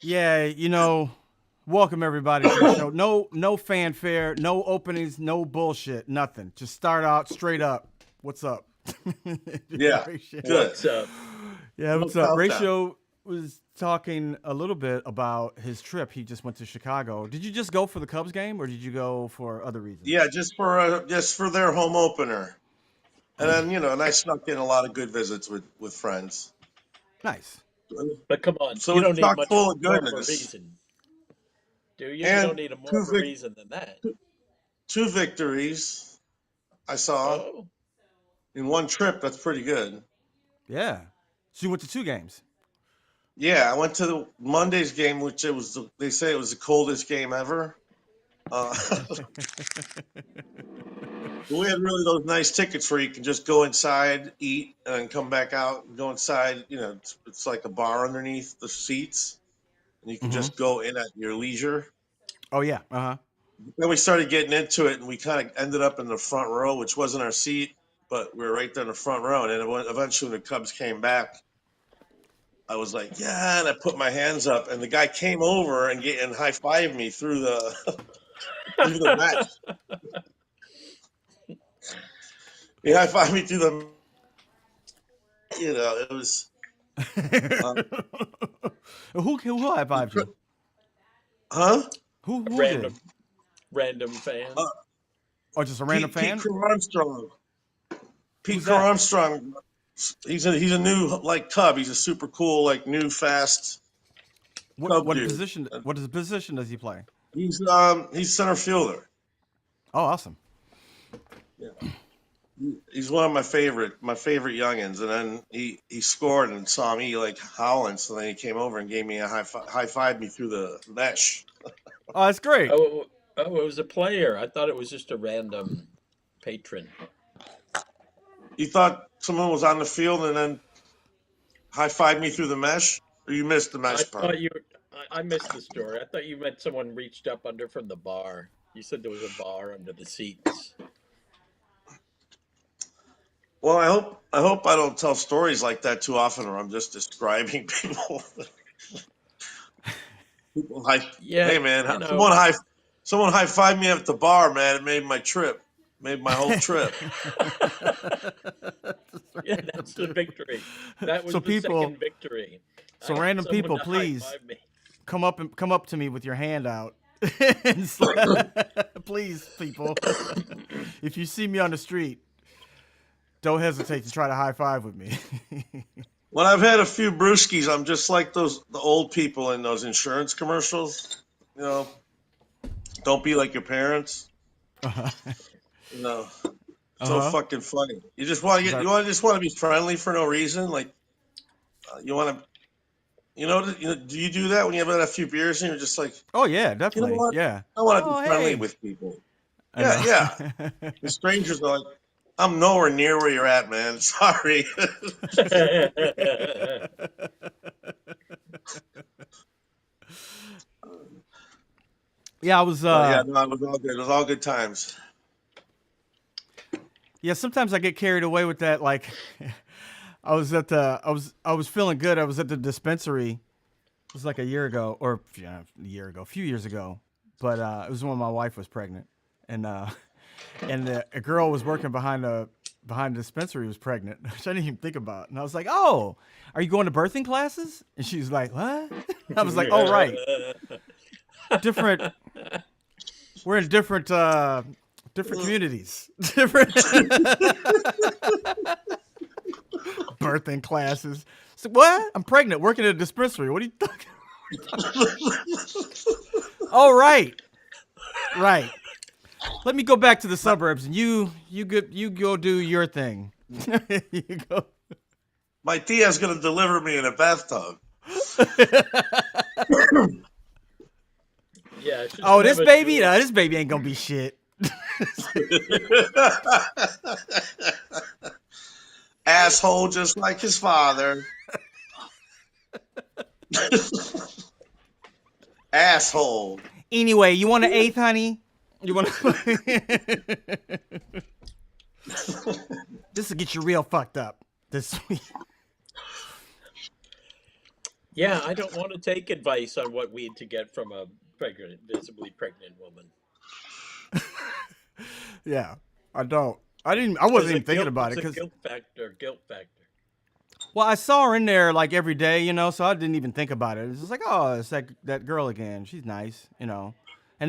Yeah, welcome everybody to the show. No fanfare, no openings, no bullshit, nothing. Just start out straight up. What's up? Yeah, Ratio. good. What's up? Yeah, No what's up? countdown. Ratio was talking a little bit about his trip. He just went to Chicago. Did you just go for the Cubs game, or did you go for other reasons? Yeah, just for their home opener, and then and I snuck in a lot of good visits with friends. Nice. But come on, So you it's don't need chock much full of more of a goodness reason, do you? You don't and need a more two of a vic- reason than that. two victories I saw Oh, in one trip. That's pretty good. Yeah. So you went to two games. Yeah, I went to the Monday's game, which they say it was the coldest game ever. Uh, we had really those nice tickets where you can just go inside, eat, and then come back out and go inside. It's like a bar underneath the seats, and you can Mm-hmm. just go in at your leisure. Oh yeah. Uh huh. Then we started getting into it, and we kind of ended up in the front row, which wasn't our seat, but we were right there in the front row. And then eventually, when the Cubs came back, I was like, "Yeah!" And I put my hands up, and the guy came over and high fived me through the through the match. He high fived me through the. It was. Uh, who high fived you? huh? Who a who did? random fan. Uh, Oh, just a random Pete fan? Crow Armstrong. Pete Who's Crow that? Armstrong. He's a new like Cub. He's a super cool like new fast What Cub what dude. position? What is the position does he play? He's center fielder. Oh, awesome. Yeah. He's one of my favorite youngins, and then he scored and saw me like howling, so then he came over and gave me a high five me through the mesh. Oh, that's great. Oh, it was a player. I thought it was just a random patron. You thought someone was on the field and then high fived me through the mesh, or you missed the I mesh thought part? you. I missed the story. I thought you meant someone reached up under from the bar. You said there was a bar under the seats. Well, I hope I don't tell stories like that too often, or I'm just describing people. People high, Yeah, hey man, you know. someone high fived me at the bar, man. It made my trip, made my whole trip. Yeah, that's the victory. That so was the people, second victory. so I got random someone people, to high please five me. come up to me with your hand out. Please, people, if you see me on the street, don't hesitate to try to high five with me. When I've had a few brewskis, I'm just like the old people in those insurance commercials. You know, don't be like your parents. Uh You know, so huh. fucking funny. You just want to Is get, that? you want to just want to be friendly for no reason. Like you want to, do you do that when you have had a few beers and you're just like, Oh yeah, you know definitely. what? Yeah. I want to be Oh friendly hey. with people. I Yeah, know. yeah. The strangers are like, I'm nowhere near where you're at, man. Sorry. Yeah, I was. But yeah, no, it was all good. It was all good times. Yeah, sometimes I get carried away with that. Like, I was feeling good. I was at the dispensary. It was like a year ago, or yeah, a year ago, a few years ago. But it was when my wife was pregnant, and a girl was working behind the dispensary was pregnant, which I didn't even think about. And I was like, "Oh, are you going to birthing classes?" And she was like, "What?" I was like, "Oh, right, different. We're in different communities, different birthing classes." So what? I'm pregnant, working at a dispensary. What are you talking? Oh, right, right. Let me go back to the my, suburbs, and you go do your thing. You go. my tia's gonna deliver me in a bathtub. Yeah, she's Oh, gonna have this a baby, doula. no, this baby ain't gonna be shit. Asshole, just like his father. Asshole. Anyway, you want an eighth, honey? You want? This will get you real fucked up this week. Yeah, I don't want to take advice on what weed to get from a visibly pregnant woman. Yeah, I don't. I didn't. I wasn't even thinking about it It's a because, guilt factor. Guilt factor. well, I saw her in there like every day, so I didn't even think about it. It's just like, oh, it's that girl again. She's nice. And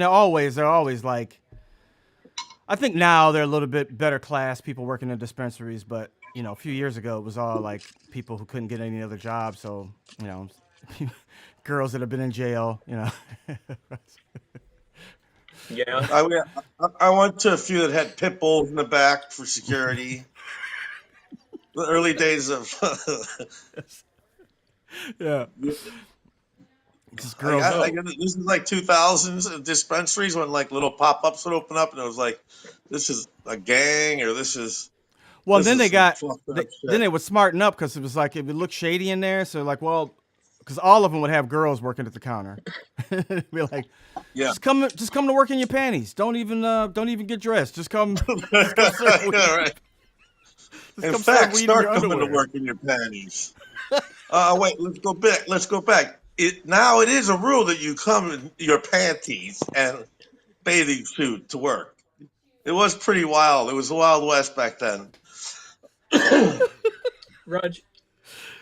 they're always like, I think now they're a little bit better class people working in dispensaries, but a few years ago it was all like people who couldn't get any other job, so you know, girls that have been in jail. Yeah. I went to a few that had pit bulls in the back for security. The early days of Yeah, just girls. I Oh, guess this is like 2000s dispensaries when like little pop-ups would open up and it was like this is a gang or Well, this then is they some got fucked they, up then shit. they would smarten up because it was like it would look shady in there. So like, well, because all of them would have girls working at the counter. Be like, Yeah. just come to work in your panties. Don't even get dressed. Just come, just come serve weed. Yeah, right. Just In come serve fact, weed in your start coming to underwear. work in your panties. Wait, let's go back. Let's go back. Now it is a rule that you come in your panties and bathing suit to work. It was pretty wild. It was the Wild West back then. Raj,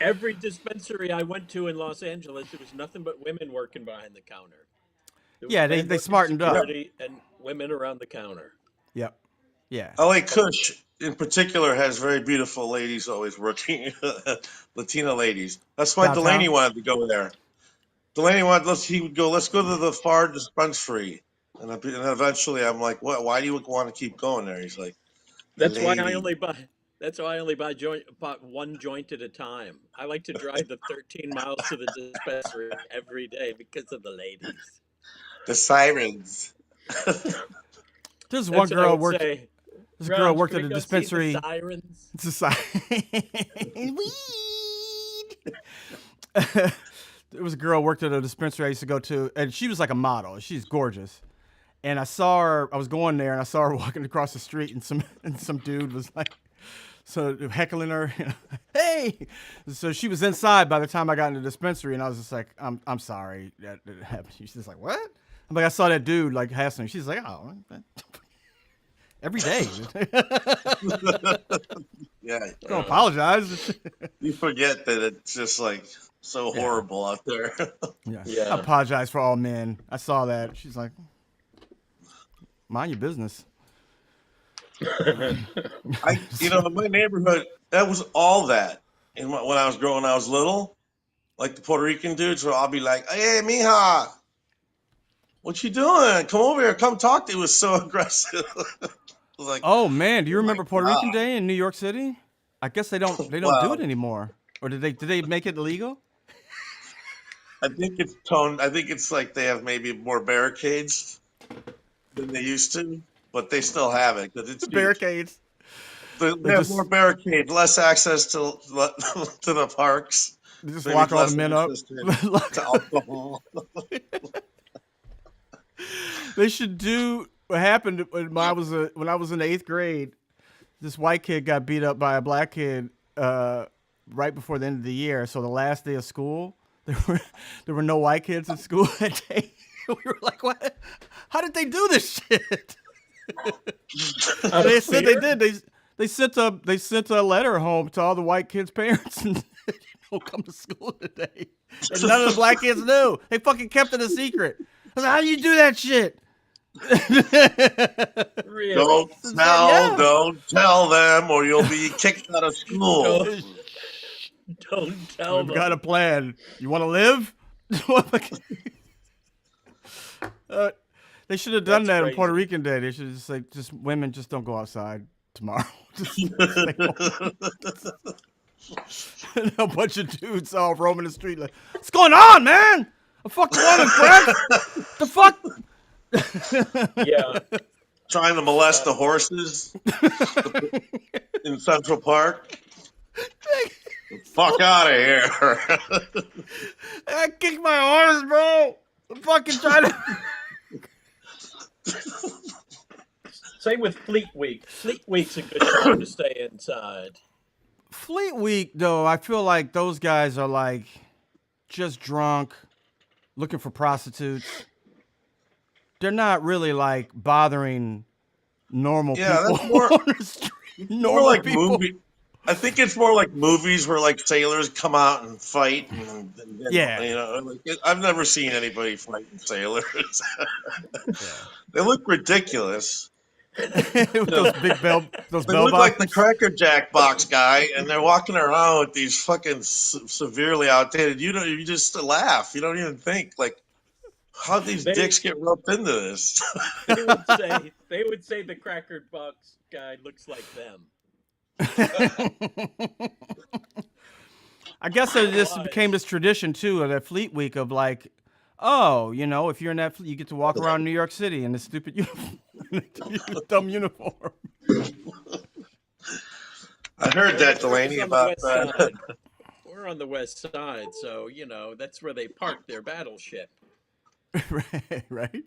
every dispensary I went to in Los Angeles, there was nothing but women working behind the counter. There was Yeah, they men they working smartened up. Yeah. security and women around the counter. Yep. Yeah. LA Kush in particular has very beautiful ladies always working, Latina ladies. That's why Delany Downtown. wanted to go there. Delaney wanted he would go, let's go to the far dispensary. And eventually I'm like, what? Why do you want to keep going there? He's like, the That's why I lady. only buy. That's why I only bought one joint at a time. I like to drive the 13 miles to the dispensary every day because of the ladies. The sirens. There's one That's what I girl would worked. say. This girl Raj, worked can at we a go see the dispensary. sirens? It's a weed. There was a girl worked at a dispensary I used to go to, and she was like a model. She's gorgeous. And I saw her. I was going there, and I saw her walking across the street, and some dude was like, so heckling her. Hey! So she was inside by the time I got in the dispensary, and I was just like, I'm sorry that happened. She's just like, what? I'm like, I saw that dude like hassling. She's like, oh, every day. Yeah. Don't apologize. You forget that it's just like so Yeah. horrible out there. Yeah. I Yeah. apologize for all men. I saw that. She's like, mind your business. In my neighborhood, that was all that. When I was growing, I was little, like the Puerto Rican dude. So I'll be like, hey, mija, what you doing? Come over here. Come talk to you. It was so aggressive. I was like, Oh man, do you oh my remember Puerto God. Rican Day in New York City? I guess they don't do it Well, anymore. Or did they make it illegal? I think it's toned. I think it's like they have maybe more barricades than they used to, but they still have it because it's The huge. barricades. They They have more just barricades, less access to to the parks, they just maybe lock all the less men up. access to alcohol. They should do what happened when I was in the 8th grade. This white kid got beat up by a black kid right before the end of the year. So the last day of school, there were no white kids in school that day. We were like, what? How did they do this shit? Out They of said they fear? did. They sent a letter home to all the white kids' parents and said, don't come to school today. And none of the black kids knew. They fucking kept it a secret. I was like, how do you do that shit? Really? Yeah. Don't tell them, or you'll be kicked out of school. Don't don't tell We've got a them. plan. You want to live? uh, they should have done That's that on Puerto crazy. Rican Day. They should just say, just women, just don't go outside tomorrow. Just stay home. And a bunch of dudes all roaming the street like, what's going on, man? A fucking woman, Brett. The fuck? Yeah. Trying to molest the horses in Central Park. Fuck out of here. I kicked my horse, bro. I'm fucking trying to. Same with Fleet Week. Fleet Week's a good time to stay inside. Fleet Week, though, I feel like those guys are like just drunk, looking for prostitutes. They're not really like bothering normal Yeah, people that's more on the street. more Normal like people. movie. I think it's more like movies where like sailors come out and fight, and Yeah. you know, like I've never seen anybody fighting sailors. Yeah. They look ridiculous. With You know, those they bell look like the bottoms. Cracker Jack box guy, and they're walking around with these fucking severely outdated. You just laugh. You don't even think like how these They dicks get roped into this. they would say the Cracker Box guy looks like them. I guess It this became was. this tradition too of that Fleet Week of like, oh, you know, if you're in that, you get to walk around New York City in this stupid uniform, dumb uniform. I heard Well, that, Detroit's Delany, on the about west that. side. We're on the west side, so that's where they park their battleship. Right, right.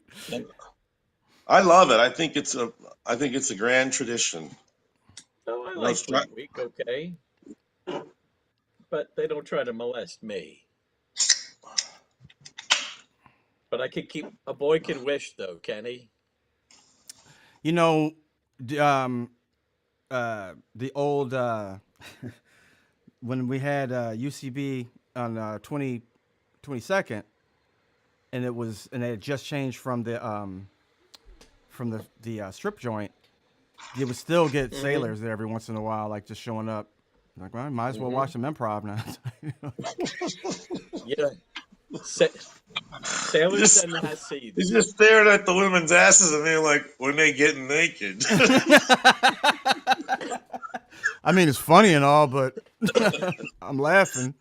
I love it. I think it's a grand tradition. Oh, I You know, like Fleet Week, okay, but they don't try to molest me. But I could keep a boy can wish though, can he? You know, um, the old when we had UCB on 22nd, and they had just changed from the strip joint. You would still get Mm-hmm. sailors there every once in a while, like just showing up. Like, well, I might as well Mm-hmm. watch some improv now. Yeah. Sa- sailors just and he's Hasids. just staring at the women's asses and they're like, when they getting naked. I mean, it's funny and all, but I'm laughing.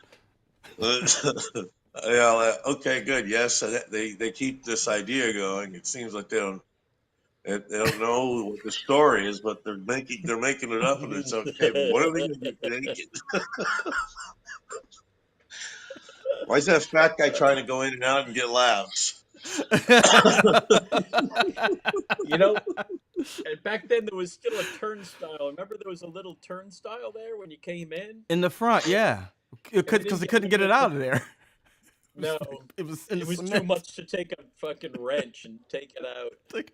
Yeah, okay, good. Yes, they keep this idea going. It seems like they don't know what the story is, but they're making it up, and it's okay. But what are they going to get naked? Why is that fat guy trying to go in and out and get laughs? you know, and back then there was still a turnstile. Remember there was a little turnstile there when you came in? In the front, yeah, And we because didn't they get couldn't get rid it of out it. of there. No, It was in it the was too cement. much to take a fucking wrench and take it out. Like,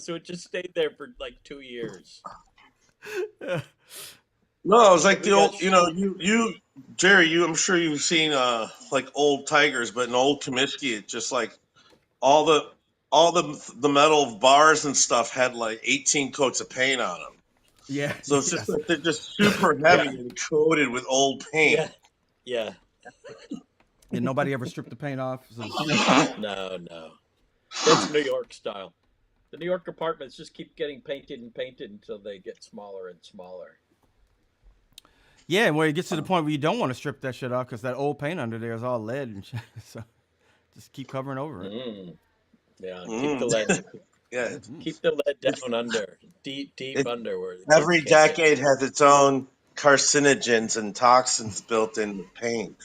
So it just stayed there for like 2 years. yeah. No, it was And like we the got old, Jerry, I'm sure you've seen like old Tigers, but in old Comiskey, it just like all the all the metal bars and stuff had like 18 coats of paint on them. Yeah, So it's just yes. like they're just super heavy yeah, and coated with old paint. yeah, yeah. And nobody ever stripped the paint off. So No, no. That's New York style. The New York apartments just keep getting painted and painted until they get smaller and smaller. yeah, and where it gets to the point where you don't want to strip that shit off because that old paint under there is all lead and shit. So just keep covering over it. Mm. Yeah, Mm. Yeah, keep the lead it's, down under, deep, deep it, under where the kids every can't get decade to. has its own carcinogens and toxins built in the paint.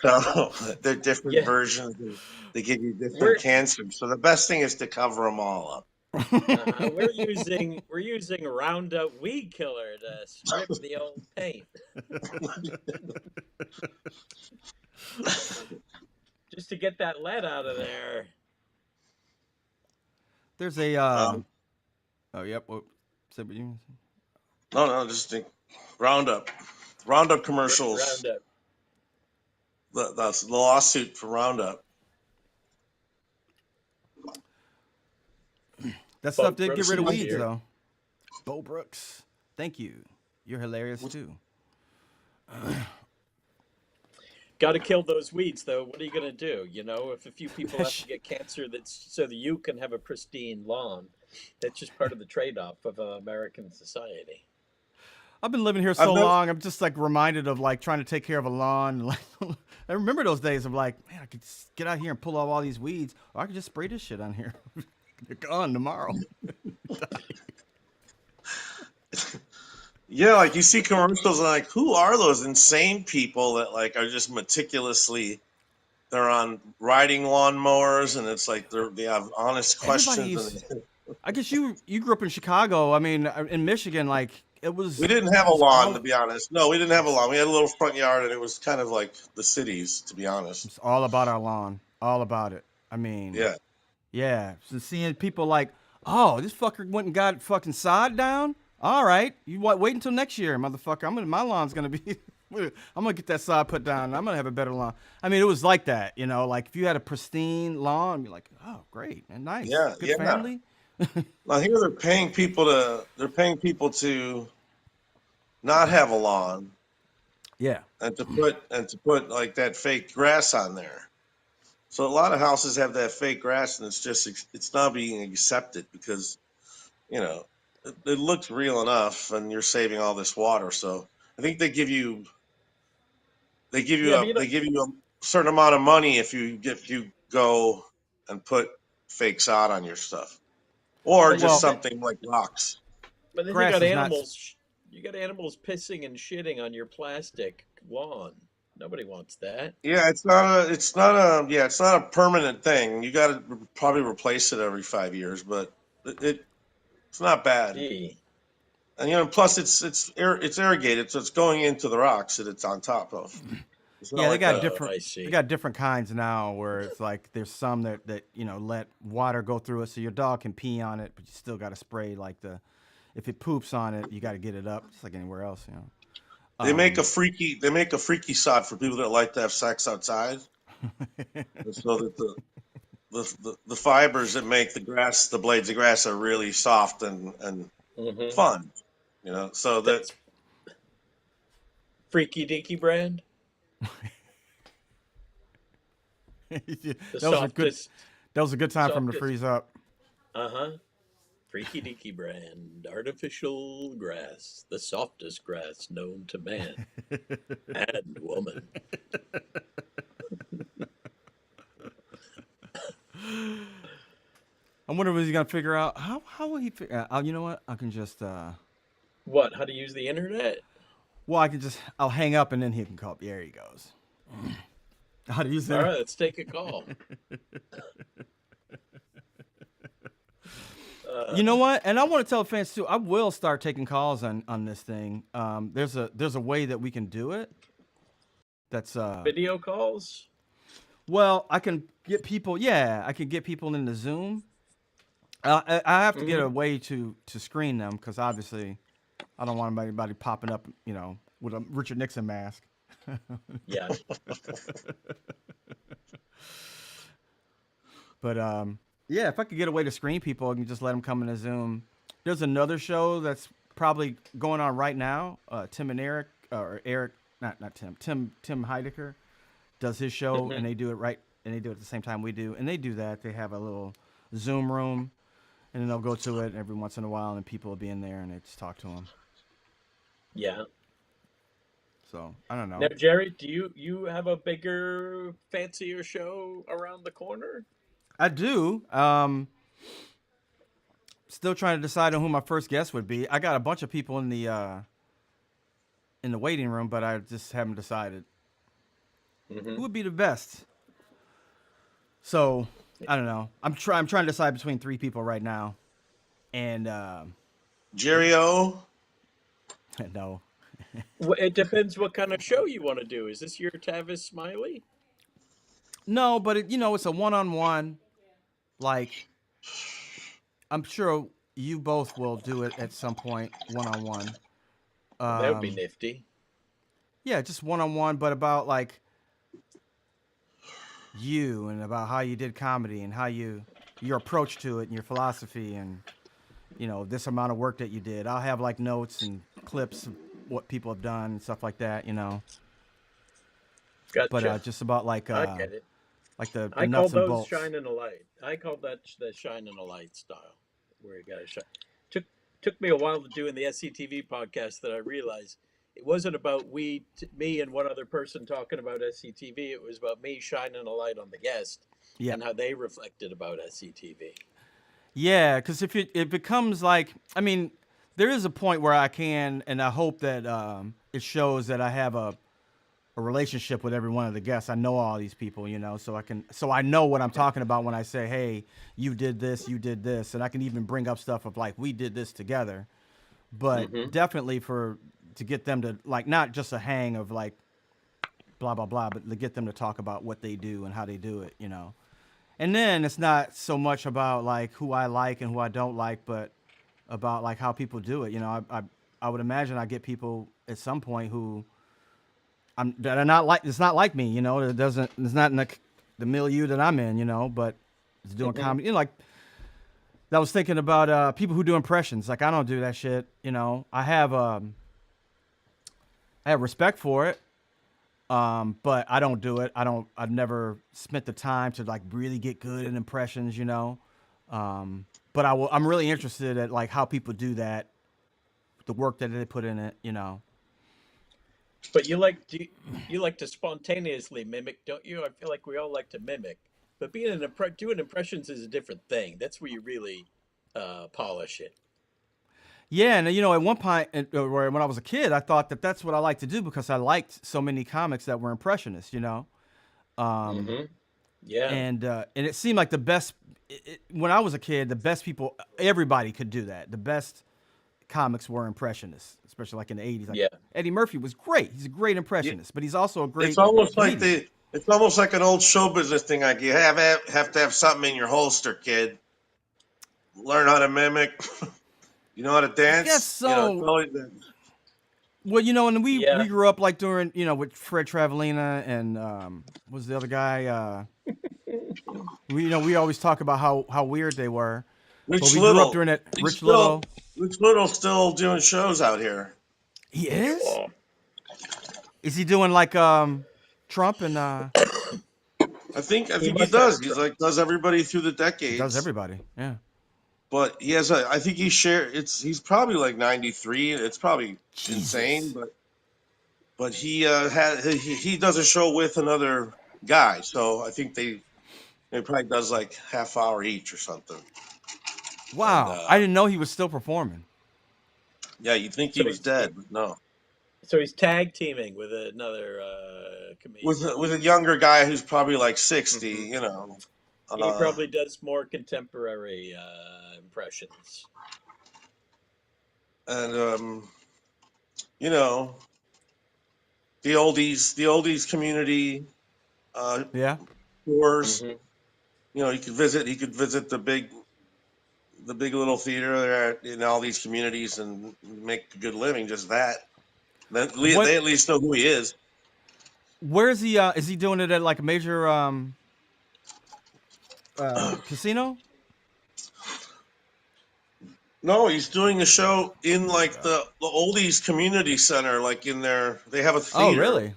So they're different Yeah, versions. And they give you different we're cancers. So the best thing is to cover them all up. we're using Roundup weed killer to strip the old paint, just to get that lead out of there. There's a Um, oh yep. What said what you? no, just think Roundup. Roundup commercials. Roundup. That's the lawsuit for Roundup. That Bo stuff did get Brooks rid of is weeds here. though. Bo Brooks, thank you. You're hilarious too. Got to kill those weeds, though. What are you going to do? If a few people have to get cancer, that's so that you can have a pristine lawn. That's just part of the trade-off of American society. I've been living here I've so never, long. I'm just like reminded of like trying to take care of a lawn. Like, I remember those days of like, man, I could just get out here and pull off all these weeds, or I could just spray this shit on here. They're gone tomorrow. yeah, like you see commercials and like, who are those insane people that like are just meticulously? They're on riding lawnmowers, and it's like they have honest Everybody questions. used. And I guess you grew up in Chicago. I mean, in Michigan, like it was We didn't have it a was lawn, to all be honest. No, we didn't have a lawn. We had a little front yard, and it was kind of like the cities, to be honest. it's all about our lawn, all about it. I mean, Yeah, yeah, so seeing people like, oh, this fucker went and got fucking sod down. All right, you wait until next year, motherfucker. My lawn's gonna be. I'm gonna get that sod put down. And I'm gonna have a better lawn. I mean, it was like that, you know. Like if you had a pristine lawn, you're like, oh, great and nice, yeah, good yeah. family. Now here they're paying people to not have a lawn Yeah, and to put like that fake grass on there. So a lot of houses have that fake grass, and it's not being accepted because it looks real enough, and you're saving all this water. So I think they give you Yeah, but a they give you a certain amount of money if you go and put fake sod on your stuff, or but the just well, but, something like rocks. but then grass is not. you got animals pissing and shitting on your plastic lawn. Nobody wants that. Yeah, it's not a permanent thing. You got to probably replace it every 5 years, but it's not bad. Gee. And plus it's irrigated, so it's going into the rocks that it's on top of. It's not Yeah, like a I they see. got different kinds now where it's like there's some that let water go through it so your dog can pee on it, but you still got to spray like if it poops on it, you got to get it up just like anywhere else, you know. they make a freaky sod for people that like to have sex outside, so that the fibers that make the blades of grass are really soft and Hmm. fun, so that That's Freaky Deaky brand, the That was a good softest, that was a good time for him to softest. freeze up. Uh-huh. Freaky Deaky brand, artificial grass, the softest grass known to man and woman. I wonder if he's gonna figure out how will he figure out. You know what? I can just What? How to use the internet? well, I'll hang up and then he can call. There he goes. How to use All it? right, let's take a call. You know what? And I want to tell fans too. I will start taking calls on this thing. There's a way that we can do it. That's Video calls? well, I can get people. Yeah, I can get people into Zoom. I have to get a Hmm. way to screen them because obviously I don't want anybody popping up, with a Richard Nixon mask. Yeah. But yeah, if I could get a way to screen people, I can just let them come into Zoom. There's another show that's probably going on right now. Tim and Eric, or Eric, not Tim. Tim Heidecker does his show, Hmm. and they do it right, and they do it at the same time we do. And they do that. They have a little Zoom room, and then they'll go to it every once in a while, and people will be in there, and they just talk to them. Yeah. So I don't Now, know. Jerry, do you have a bigger, fancier show around the corner? I do. Still trying to decide on who my first guest would be. I got a bunch of people in the waiting room, but I just haven't decided Hmm. who would be the best. So I don't know. I'm trying to decide between three people right now, and Jerry O. no, Well, it depends what kind of show you want to do. Is this your Tavis Smiley? no, but it's a one-on-one. Like I'm sure you both will do it at some point, one-on-one. That would be Um, nifty. yeah, just one-on-one, but about like you and about how you did comedy and how your approach to it and your philosophy and this amount of work that you did. I'll have like notes and clips of what people have done and stuff like that. But Gotcha. just about I get it. like the I call nuts and those bolts. shining a light. I call that the shining a light style, where you got to shine. Took me a while to doing the SCTV podcast that I realized it wasn't about me and one other person talking about SCTV. It was about me shining a light on the guest Yeah, and how they reflected about SCTV. yeah, because if it becomes like, I mean, there is a point where I can, and I hope that it shows that I have a relationship with every one of the guests. I know all these people, so I know what I'm talking about when I say, hey, you did this, and I can even bring up stuff of like we did this together. but Mm-hmm. definitely to get them to like not just a hang of like blah blah blah, but to get them to talk about what they do and how they do it, you know. And then it's not so much about like who I like and who I don't like, but about like how people do it. You know, I would imagine I get people at some point who that are not like it's not like me. You know, it's not in the milieu that I'm in. You know, but it's doing Mm-hmm. comedy. You know, like I was thinking about people who do impressions. Like I don't do that shit. You know, I have respect for it. But I don't do it. I've never spent the time to like really get good at impressions, you know. But I'm really interested at like how people do that, the work that they put in it, you know. But you like to spontaneously mimic, don't you? I feel like we all like to mimic, but doing impressions is a different thing. That's where you really polish it. Yeah, and you know, at one point, when I was a kid, I thought that that's what I liked to do because I liked so many comics that were impressionists, you know. Um, Mm-hmm. Yeah. and it seemed like the best when I was a kid, the best people, everybody could do that. The best comics were impressionists, especially like in the '80s. Like Yeah. Eddie Murphy was great; he's a great Yeah, impressionist, but he's also a it's great almost like comedian. it's almost like an old show business thing. Like you have to have something in your holster, kid. Learn how to mimic. You know how to I guess dance. You know, it's so. always Well, you know, and we Yeah. grew up like during with Fred Travalena and what was the other guy? We always talk about how weird they were, but Rich we grew up Little. during that He's Rich still Little. Rich Little's still doing shows out here. He is. Oh. Is he doing like Trump and I He think he must have a does. He's truck. like does everybody through the he does decades. everybody? Yeah. But he has a. I think he's probably like 93. It's probably insane, Jesus. but he does a show with another guy. So I think they probably does like half hour each or something. And Wow. I didn't know he was still performing. yeah, you'd think he So was dead, but no. he's tag teaming with another comedian. With a younger guy who's probably like 60, Hmm. you know. He Uh, probably does more contemporary impressions. and you know, the oldies community Yeah. tours. Hmm. You know, he could visit the big little theater there in all these communities and make a good living just that. Then What? they at least know who he is. Where is he? Is he doing it at like a major casino? No, he's doing a show in like Uh, the oldies community center, like in they have a oh, theater, really?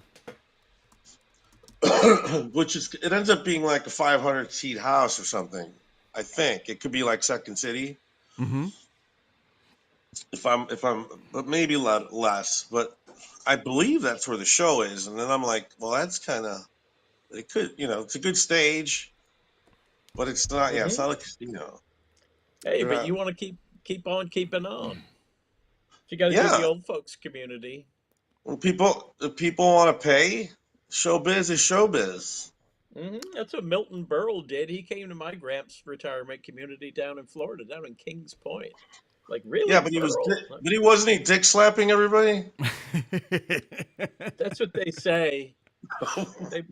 which it ends up being like a 500 seat house or something. I think it could be like Second City Mm-hmm. if I'm but maybe less, but I believe that's where the show is. And then I'm like, well, that's kind of it could, it's a good stage, but it's not. Yeah, it's Hmm. not a casino. Hey, They're but not. you want to keep on keeping on. You got to do the Yeah, old folks community. when people want to pay, showbiz is showbiz. That's what Milton Berle did. He came to my Gramps retirement community down in Florida, down in Kings Point. Like, Yeah, really, Berle? but he wasn't he dick slapping everybody. That's what they say. They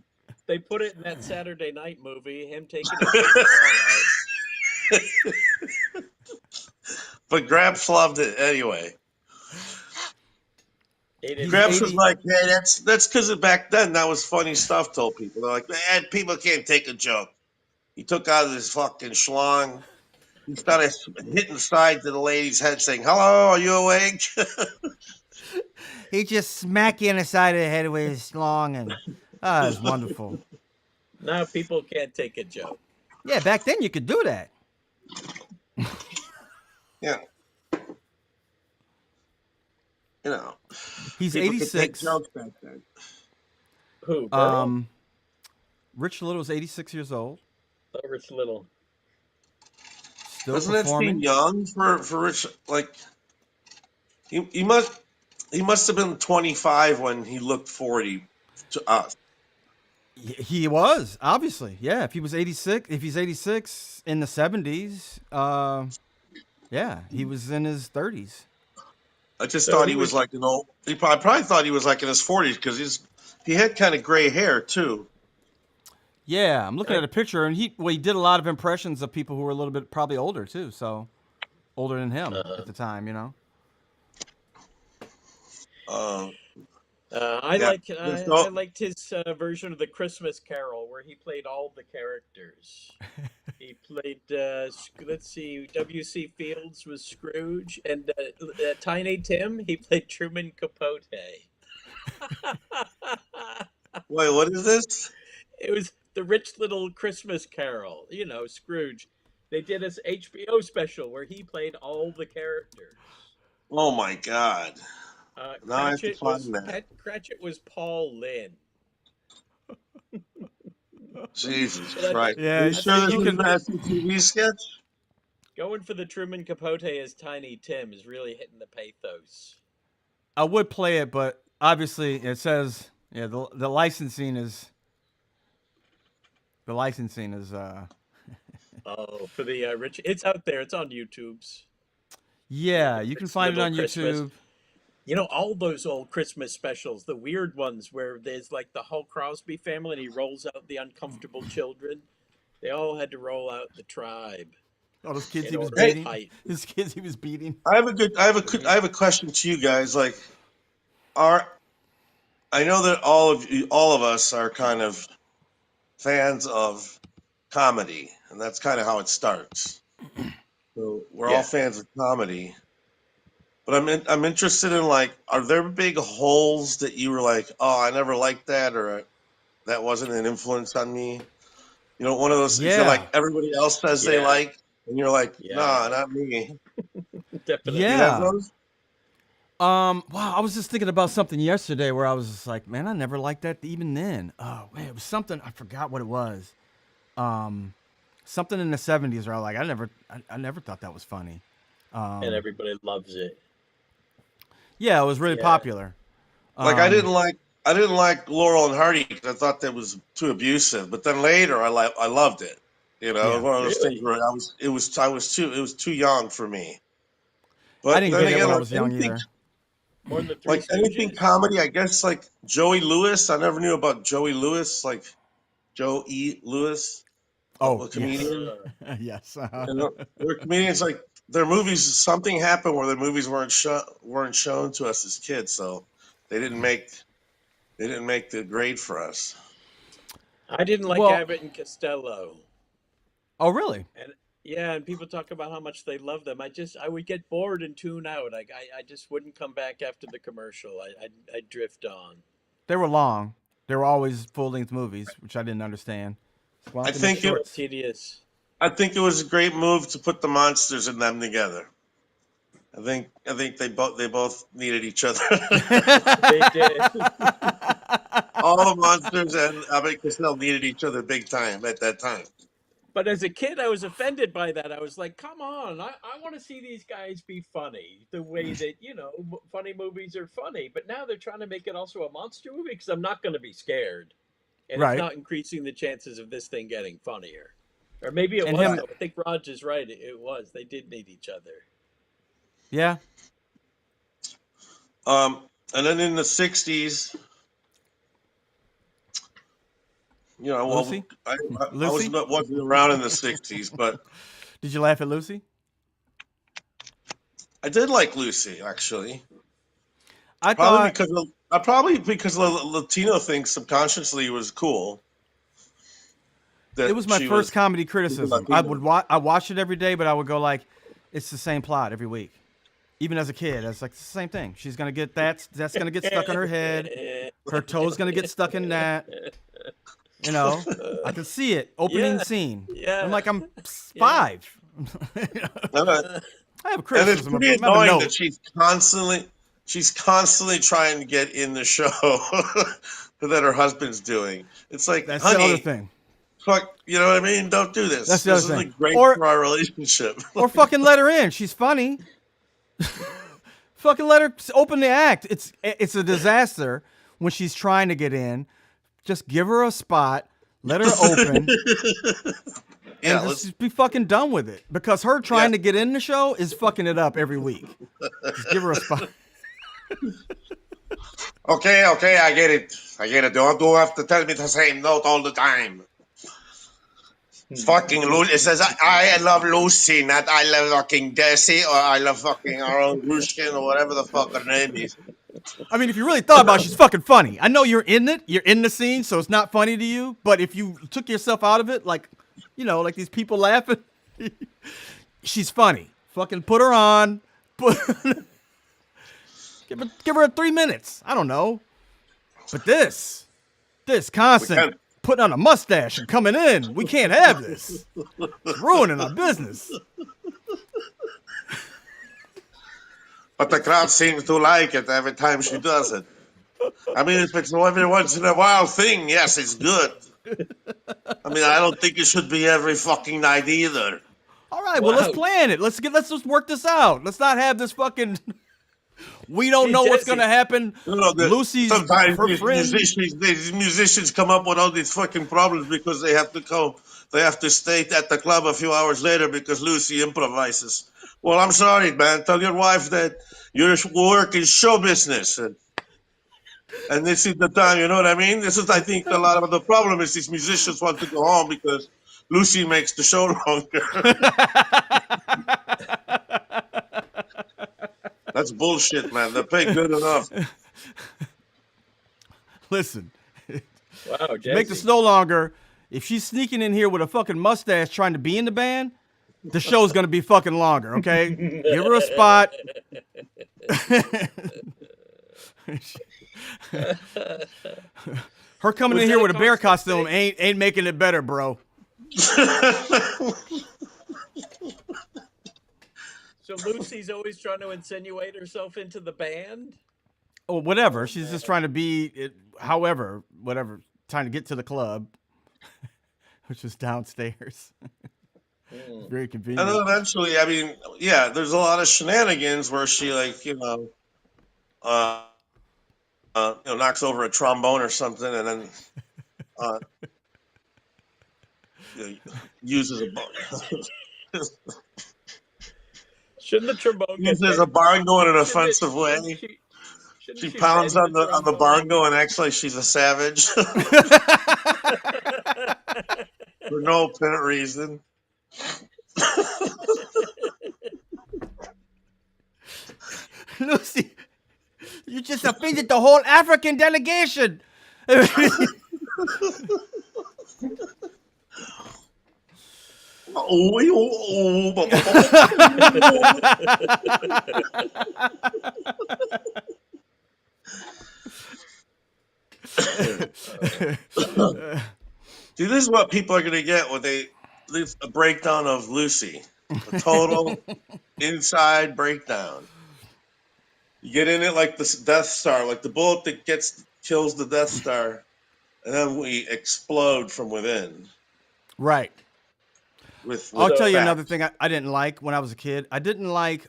they put it in that Saturday Night movie, him taking his big ball out. But Gramps loved it anyway. He He's didn't Gramps like was 80. it. like, "Hey, that's because back then that was funny stuff." Told people, they're like, "Man, people can't take a joke." He took out his fucking schlong. He started hitting sides of the lady's head, saying, "Hello, are you awake?" He just smack you in the side of the head with his slong, and it's wonderful. Now people can't take a joke. Yeah, back then you could do that. Yeah, you know, He's people could take 86. jokes back then. Who, Berle? Um, Rich Little's 86 years old, Oh, Rich Little. still Doesn't that seem performing. young for Rich? Like he must have been 25 when he looked 40 to us. He was obviously, yeah. If he was 86, if he's 86 in the 70s, yeah, he was in his 30s. I just So thought he he was was. like an old. I probably thought he was like in his 40s because he had kind of gray hair too. Yeah, I'm looking I, at a picture, and he did a lot of impressions of people who were a little bit probably older too, so older than him uh, at the time, you know. Um, I yeah. like I So liked his version of the Christmas Carol where he played all the characters. He played, let's see, W.C. Fields was Scrooge, and Tiny Tim, he played Truman Capote. wait, what is this? It was the rich little Christmas Carol, Scrooge. They did this HBO special where he played all the characters. Oh my God! Now I have to Cratchit find was that. Cratchit was Paul Lynde. Jesus But Christ! Are Yeah, you I sure think this you is can. an SCTV sketch? going for the Truman Capote as Tiny Tim is really hitting the pathos. I would play it, but obviously it says yeah the licensing is Oh, for the rich, it's out there. It's on YouTube's. yeah, The you can rich find it little on Christmas. YouTube. All those old Christmas specials, the weird ones where there's like the whole Crosby family and he rolls out the uncomfortable children. They all had to roll out the tribe All those kids in he was order to Hey, beating. fight. His kids he was beating. I have a question to you guys. Like, are I know that all of us are kind of fans of comedy, and that's kind of how it starts. So we're all Yeah. fans of comedy. But I'm interested in like, are there big holes that you were like, oh, I never liked that, or that wasn't an influence on me? You know, one of those things that like Yeah, everybody else says they Yeah. like, and you're like, nah, Yeah. not me. Do you Definitely. have yeah. those? Wow, I was just thinking about something yesterday where I was just like, man, I never liked that even then. Oh man, it was something I forgot what it was. Um, Something in the '70s where I was like, I never thought that was funny. And Um, everybody loves it. yeah, it was really Yeah. popular. Like Um, I didn't like Laurel and Hardy because I thought that was too abusive. But then later, I loved it. You know, it was yeah, one of those things Really? where I was too young for me. I But didn't then get it again, when I was young either. More than the Three like anything Stooges? comedy, I guess like Joey Lewis. I never knew about Joey Lewis, like Joe E. Lewis, Oh a yes, comedian. Uh, yes. And their comedians like their movies. Something happened where their movies weren't shown to us as kids, so they didn't make they didn't make the grade for us. I didn't like Well, Abbott and Costello. oh really? And yeah, and people talk about how much they love them. I would get bored and tune out. I just wouldn't come back after the commercial. I'd drift on. They were long. They were always full length movies, which I didn't understand. So why I don't they make think A it little shorts? tedious. I think it was a great move to put the monsters and them together. I think they both needed each other. They did. All the monsters and Abbott Costello needed each other big time at that time. But as a kid, I was offended by that. I was like, come on, I want to see these guys be funny the way that, funny movies are funny. But now they're trying to make it also a monster movie because I'm not going to be scared. And it's Right. not increasing the chances of this thing getting funnier. Or maybe it And was, him, Right. though. I think Raj is right. It was. They did need each other. yeah. And then in the '60s, you know, Lucy, well, I Lucy. wasn't around in the '60s, but Did you laugh at Lucy? I did like Lucy actually. I thought Probably because the Latino thing subconsciously was cool it that was my first comedy she was criticism. Latino. I watched it every day, but I would go like, it's the same plot every week. Even as a kid, it's like it's the same thing. She's gonna get that's gonna get stuck on her head. Her toe's gonna get stuck in that. You know, I can see it. Opening Yeah, scene. I'm yeah, like, I'm yeah. 5. Uh, I have a and it's criticism. pretty I have a annoying that note. she's constantly trying to get in the show that her husband's doing. It's like, That's the other honey, thing. fuck, you know what I mean? Don't do this. That's the other This thing. isn't great Or for our relationship. or fucking let her in. She's funny. Fucking let her open the act. It's a disaster when she's trying to get in. Just give her a spot, let her open, Yeah, and just be fucking done with it. Because her yeah. trying to get in the show is fucking it up every week. Just give her a spot. Okay, I get it. Don't have to tell me the same note all the time. It's fucking Lucy. It says, I love Lucy, not I love fucking Desi, or I love fucking Aaron Grushkin, or whatever the fuck her name is. I mean, if you really thought about it, she's fucking funny. I know you're in it, you're in the scene, so it's not funny to you. But if you took yourself out of it, like, you know, like these people laughing, she's funny. Fucking put her on. Give her 3 minutes. I don't know. But this constant putting on a mustache and coming in, we can't have this. It's ruining our business. But the crowd seems to like it every time she does it. I mean, if it's every once in a while thing, yes, it's good. I mean, I don't think it should be every fucking night either. All right, well, let's plan it. Let's just work this out. Let's not have this fucking. We don't know what's gonna happen. You know, Lucy's sometimes her these friend. musicians come up with all these fucking problems because they have to come. They have to stay at the club a few hours later because Lucy improvises. Well, I'm sorry, man. Tell your wife that your work is show business, and this is the time. You know what I mean? This is, I think, a lot of the problem is these musicians want to go home because Lucy makes the show longer. That's bullshit, man. They pay good enough. Listen, Wow, make the snow longer. If she's sneaking in here with a fucking mustache trying to be in the band, the show's gonna be fucking longer. Okay, give her a spot. Her coming in here with a bear costume ain't making it better, bro. So Lucy's always trying to insinuate herself into the band? Or whatever. She's just trying to be, however, whatever, trying to get to the club, which is downstairs. Very convenient. And then eventually, I mean, yeah, there's a lot of shenanigans where she, like, knocks over a trombone or something, and then uses a Shouldn't the trombone get uses a bongo in an shouldn't offensive way. shouldn't She she pounds bend on the trombone? bongo and acts like she's a savage for no apparent reason. Lucy, you just offended the whole African delegation. See, this is what people are going to get when this a breakdown of Lucy, a total inside breakdown. You get in it like the Death Star, like the bullet that kills the Death Star, and then we explode from within. Right. With I'll tell you facts. another thing I didn't like when I was a kid. I didn't like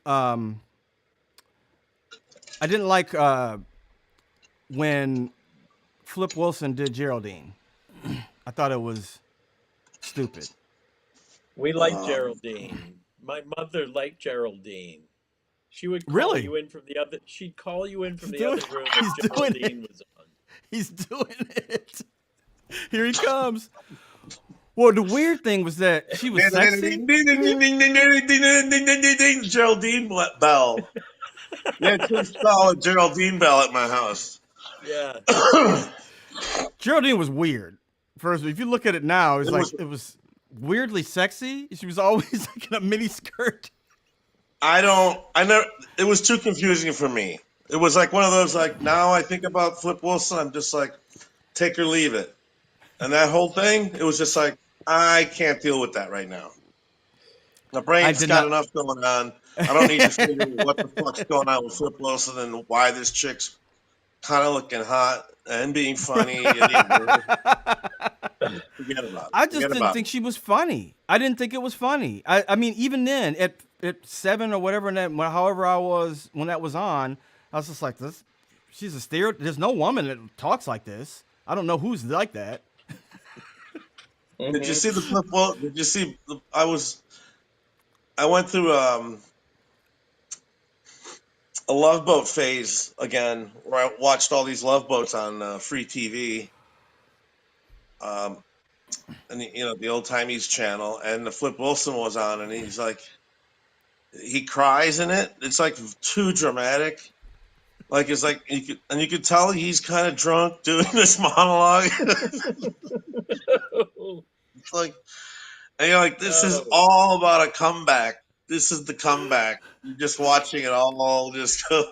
when Flip Wilson did Geraldine. I thought it was stupid. We like Geraldine. My mother liked Geraldine. She would call Really? you in from the other. She'd call you in from He's the doing- other room he's if doing Geraldine was on. He's doing it. Here he comes. Well, the weird thing was that she was sexy. Geraldine Bell. Yeah, just call it Geraldine Bell at my house. Yeah. Geraldine was weird. First, if you look at it now, it was weirdly sexy. She was always like in a mini skirt. It was too confusing for me. It was like one of those, like, now I think about Flip Wilson, I'm just like, take or leave it. And that whole thing, it was just like, I can't deal with that right now. My brain's got enough going on. I don't need to figure out what the fuck's going on with Flip Wilson and why this chick's kind of looking hot and being funny. Forget about it. I just didn't think she was funny. I didn't think it was funny. I mean, even then, at 7 or whatever, however I was when that was on, I was just like, this. She's a stereotype. There's no woman that talks like this. I don't know who's like that. Did you see the clip? Well, did you see? I went through a Love Boat phase again, where I watched all these Love Boats on free TV, and the old timey's channel, and the Flip Wilson was on, and he's like, he cries in it. It's like too dramatic. Like it's like you could tell he's kind of drunk doing this monologue. It's like, and you're like, this is Oh, all about a comeback. This is the comeback. You're just watching it all just go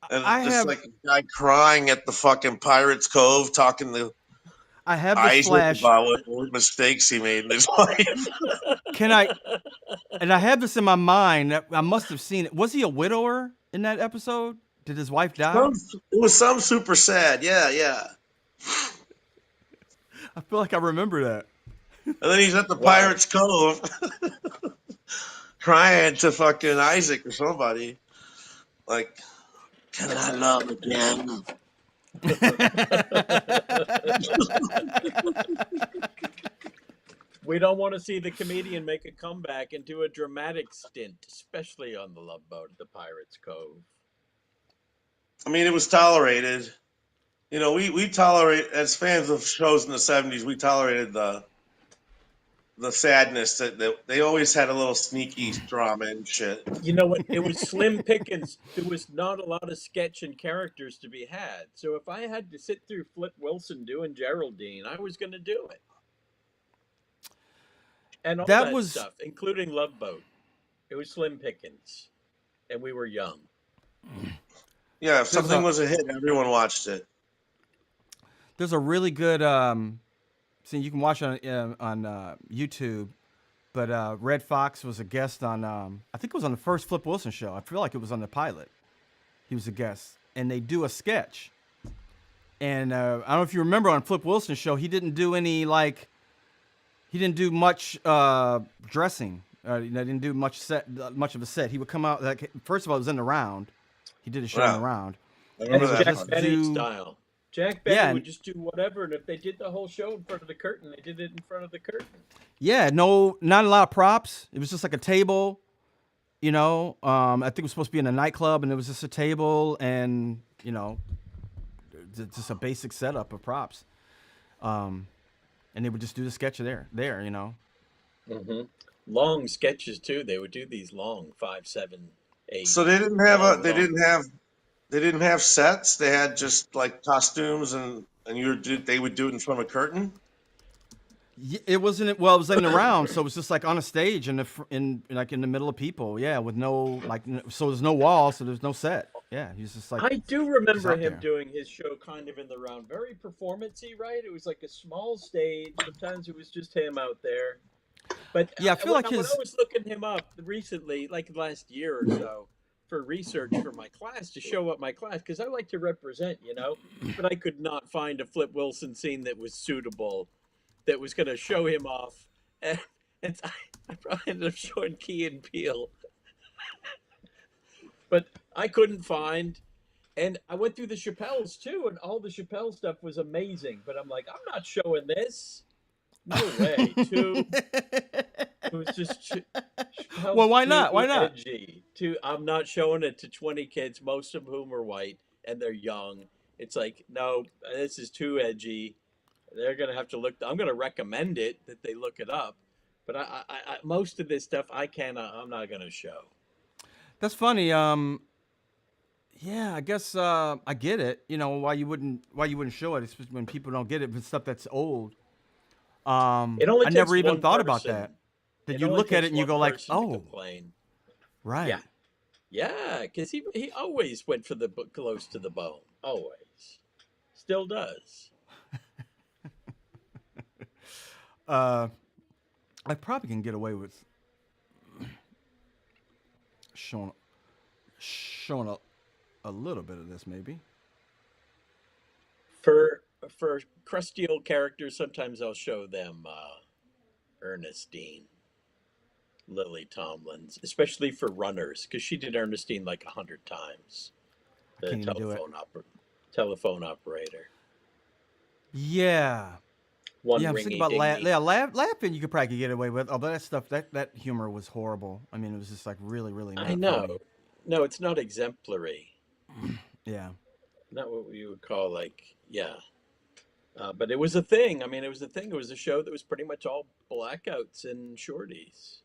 and I just have like a guy crying at the fucking Pirates Cove, talking to I have this Isaac flash. about what mistakes he made in his life. Can I? And I have this in my mind. I must have seen it. Was he a widower in that episode? Did his wife die? It was some super sad. Yeah, yeah. I feel like I remember that. And then he's at the wow. Pirates Cove crying to fucking Isaac or somebody. Like, can I love again? We don't want to see the comedian make a comeback and do a dramatic stint, especially on the Love Boat at the Pirates Cove. I mean, it was tolerated. We tolerate, as fans of shows in the 70s, we tolerated the sadness that they always had a little sneaky drama and shit. You know what? It was slim pickings. There was not a lot of sketch and characters to be had. So if I had to sit through Flip Wilson doing Geraldine, I was going to do it. And all That that was stuff, including Love Boat. It was slim pickings. And we were young. Yeah, if there's something a was a hit, everyone watched it. there's a really good see you can watch it on YouTube. But Red Fox was a guest on I think it was on the first Flip Wilson show. I feel like it was on the pilot. He was a guest, and they do a sketch. And I don't know if you remember on Flip Wilson's show, he didn't do any he didn't do much dressing. Didn't do much of a set. He would come out like first of all, it was in the round. He did a show in the Yeah, round, I And and remember he it's would that Jack just part. Benny do style. Jack yeah, Benny would and just do whatever. And if they did the whole show in front of the curtain, they did it in front of the curtain. yeah, no, not a lot of props. It was just like a table, I think it was supposed to be in a nightclub, and it was just a table and just a basic setup of props. And they would just do the sketch there. Hmm. Long sketches, too. They would do these long, 5, 7, 8, So long, long. they didn't have sets. They had just like costumes and they would do it in front of a curtain. It wasn't well. It was in the round, so it was just like on a stage in the middle of people. Yeah, with no so there's no wall, so there's no set. Yeah, he was just like I do just remember out him there. doing his show kind of in the round. Very performance-y, right? It was like a small stage. Sometimes it was just him out there. But Yeah, I feel when, like when I his was looking him up recently, like last year or so, for research for my class to show up my class, because I like to represent, but I could not find a Flip Wilson scene that was suitable, that was going to show him off. And, and I probably ended up showing Key and Peele, but I couldn't find. And I went through the Chappelle's too, and all the Chappelle stuff was amazing. But I'm like, I'm not showing this. No way. It was just well, Chappelle's why too not? Why not? edgy. I'm not showing it to 20 kids, most of whom are white and they're young. It's like, no, this is too edgy. They're gonna have to look. I'm gonna recommend it that they look it up, but most of this stuff I cannot. I'm not gonna show. That's funny. Yeah, I guess I get it. Why you wouldn't show it, especially when people don't get it with stuff that's old. It only I never takes even one thought about person. that. That It you only look at it takes and you one go like, person to oh, complain. Yeah, right. yeah, because he always went for the close to the bone. Always, still does. Uh, I probably can get away with showing showing a little bit of this, maybe. For crusty old characters, sometimes I'll show them Ernestine, Lily Tomlins, especially for runners, because she did Ernestine like 100 times. I The can't even do it. telephone operator, Yeah. one Yeah, I'm thinking ringy about dingy. laughing. You could probably get away with. Although that stuff, that humor was horrible. I mean, it was just like really, really I not know. funny. No, it's not exemplary. Yeah. Not what we would call like, yeah. But it was a thing. I mean, it was a thing. It was a show that was pretty much all blackouts and shorties.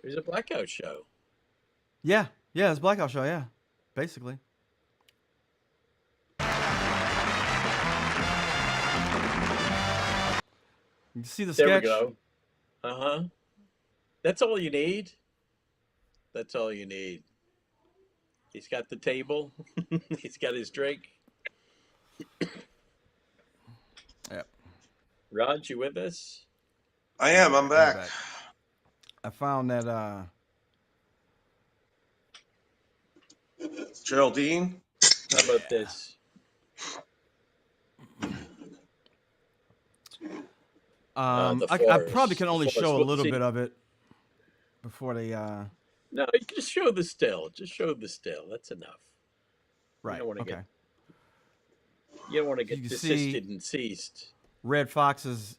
It was a blackout show. Yeah. Yeah. It's Blackout Show. Yeah. Basically. You see the There we sketch? go. Uh-huh. That's all you need. That's all you need. He's got the table. He's got his drink. Yep. Raj, you with us? I am. I'm back. I found that Geraldine. How about this? The I probably forest. can only The forest. show a We'll little see. bit of it before they No, you just show the still. Just show the still. That's enough. right. don't wanna Okay. You don't want to You get can desisted and ceased. Red Fox's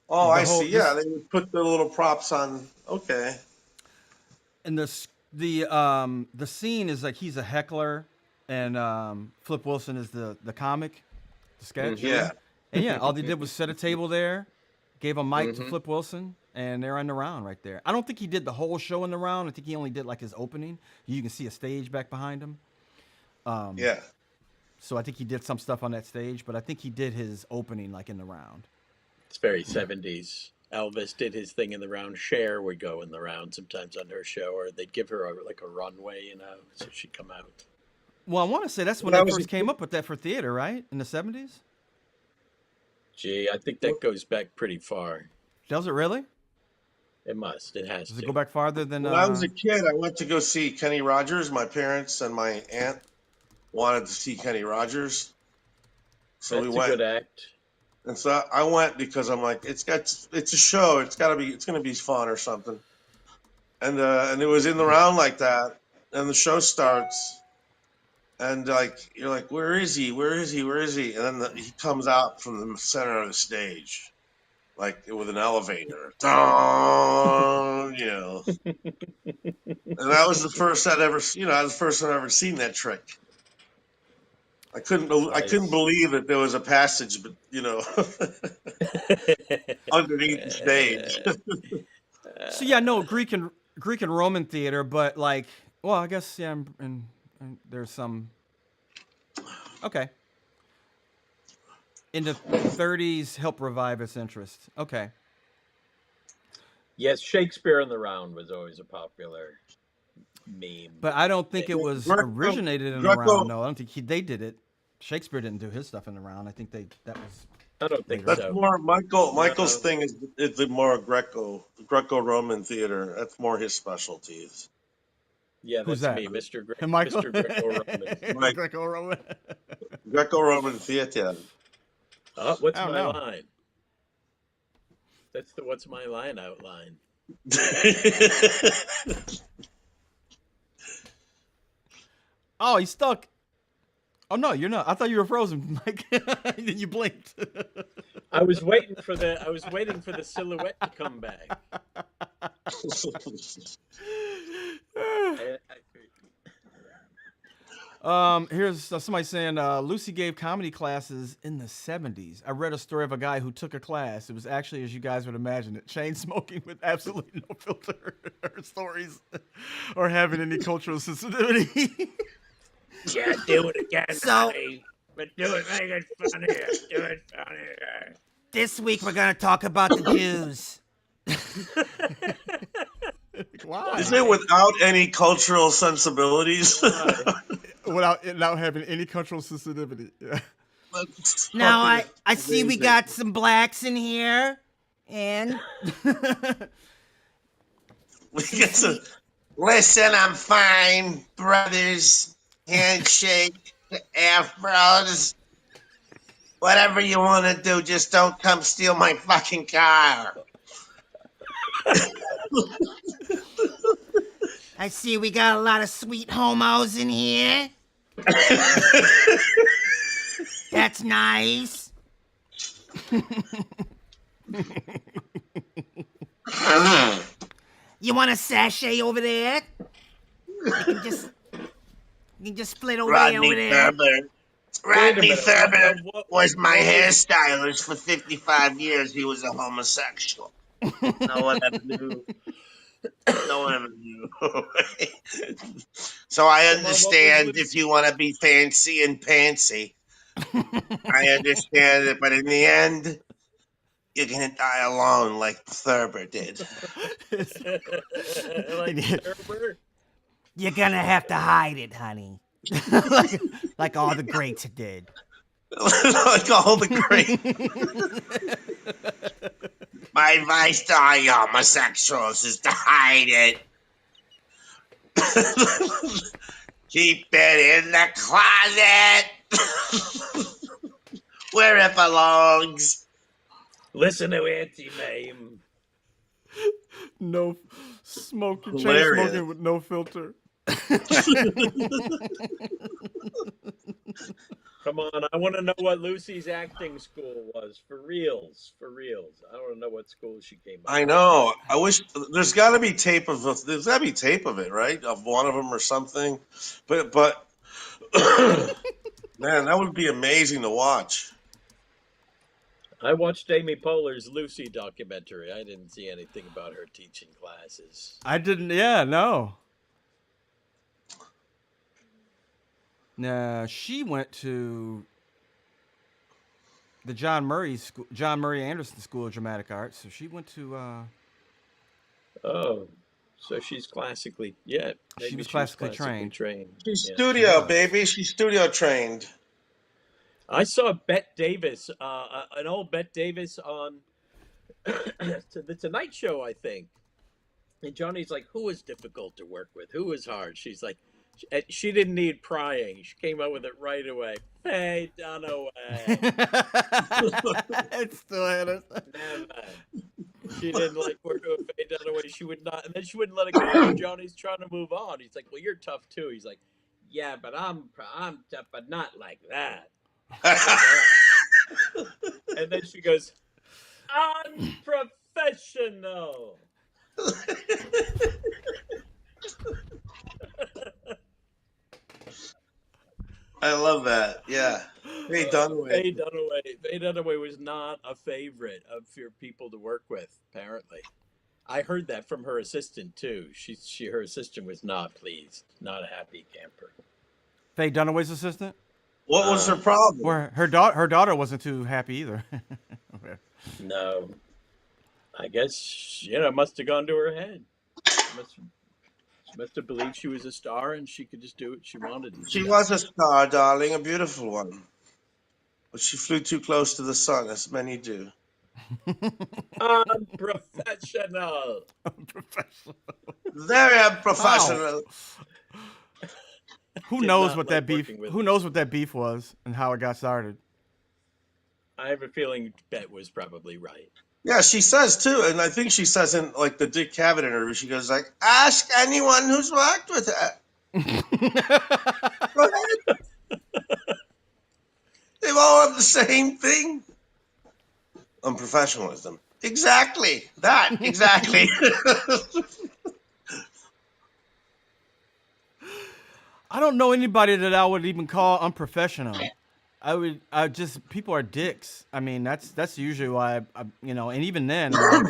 Oh, The I whole- see. Yeah, this- they would put the little props on. Okay. and the scene is like he's a heckler and Flip Wilson is the comic, the sketch. Yeah. And yeah, all they did was set a table there, gave a mic to Mhm. Flip Wilson, and they're in the round right there. I don't think he did the whole show in the round. I think he only did like his opening. You can see a stage back behind him. Yeah. So I think he did some stuff on that stage, but I think he did his opening like in the round. It's very 70s. Elvis did his thing in the round. Cher would go in the round sometimes on her show, or they'd give her like a runway, so she'd come out. Well, I want to say that's when That they was first a- came up with that for theater, right? In the 70s? Gee, I think that goes back pretty far. Does it really? It must. It has Does it to. go back farther than When I was a kid, I went to go see Kenny Rogers. My parents and my aunt wanted to see Kenny Rogers, so That's we a went. good act. And so I went because I'm like, it's a show. It's gonna be fun or something. And it was in the round like that, and the show starts, and like you're like, where is he? Where is he? Where is he? And then he comes out from the center of the stage, like with an elevator. Dun, and that was the first I'd ever, that was the first time I'd ever seen that trick. I couldn't Nice. believe that there was a passage, but underneath the stage. So yeah, no Greek and Roman theater, but like, well, I guess yeah, and there's some. Okay. In the 30s, help revive its interest. Okay. Yes, Shakespeare in the round was always a popular meme. But I don't think it was Greco- originated in the Greco- round. No, I don't think they did it. Shakespeare didn't do his stuff in the round. I think that was. I don't think That's so. more Michael's No. thing is the more Greco-Roman theater. That's more his specialties. Yeah, Who's that's that? me, Mr. Michael. Mr. Greco-Roman. Right. Greco-Roman. Greco-Roman theater. What's I don't my know. line? That's the what's my line outline. Oh, he's stuck. Oh no, you're not. I thought you were frozen, Mike. Then you blinked. I was waiting for the silhouette to come back. Here's somebody saying Lucy gave comedy classes in the 70s. I read a story of a guy who took a class. It was actually, as you guys would imagine it, chain smoking with absolutely no filter or stories or having any cultural sensitivity. Yeah, do it again, So- honey. But do it, make it funnier. Do it funnier. This week we're gonna talk about the Jews. Why? Is it without any cultural sensibilities? Without having any cultural sensitivity. Yeah. Now I Fucking see we amazing. got some blacks in here, and We get some. Listen, I'm fine, brothers. Handshake, afros. Whatever you want to do, just don't come steal my fucking car. I see we got a lot of sweet homos in here. That's nice. You want a sachet over there? You can just split over Rodney there. Thurber. Wait a Rodney minute. Thurber What was my was hairstylist for 55 years. He was a homosexual. No one ever knew. No one ever knew. So I come on? What was understand if Lucy? you want to be fancy and pantsy. I understand it, but in the end, you're gonna die alone like Thurber did. Like Thurber? You're gonna have to hide it, honey. like all the greats did. Like all the great. My advice to all you homosexuals is to hide it. Keep it in the closet where it belongs. Listen to Auntie Mame. No smoking, chain Hilarious. smoking with no filter. Come on, I want to know what Lucy's acting school was. For reals. For reals. I want to know what school she came out I of. know. I wish there's got to be tape of it, right? Of one of them or something. But man, that would be amazing to watch. I watched Amy Poehler's Lucy documentary. I didn't see anything about her teaching classes. I didn't. Yeah, no. No, she went to the John Murray Anderson School of Dramatic Arts. So she went to. Oh, so she's classically, yeah. She Maybe was she was classically trained. She's Yeah. studio, was. baby. She's studio trained. I saw Bette Davis, an old Bette Davis on the Tonight Show, I think. And Johnny's like, "Who was difficult to work with? Who was hard?" She's like, she didn't need prying. She came up with it right away. Hey, Dunaway. It's still Anderson. Never. She didn't like working with Faye Dunaway. She would not, and then she wouldn't let it go. Johnny's trying to move on. He's like, "Well, you're tough too." He's like, "Yeah, but I'm tough, but not like that." And then she goes, "Unprofessional." I love that. Yeah. Hey, Dunaway. Faye Dunaway was not a favorite of your people to work with. Apparently, I heard that from her assistant too. Her assistant was not pleased, not a happy camper. Faye Dunaway's assistant. What was her problem? Or her daughter wasn't too happy either. Okay. No, I guess must have gone to her head. She must have believed she was a star and she could just do what she wanted. She was a star, darling, a beautiful one. But she flew too close to the sun, as many do. Unprofessional. Very unprofessional. Who Did knows not what like that beef? working with Who her. knows what that beef was and how it got started? I have a feeling Bet was probably right. Yeah, she says too, and I think she says in like the Dick Cavett interview, she goes like, "Ask anyone who's worked with her. Go ahead. They've all have the same thing. Unprofessionalism. Exactly. That. Exactly." I don't know anybody that I would even call unprofessional. I just people are dicks. I mean, that's usually why and even then, like,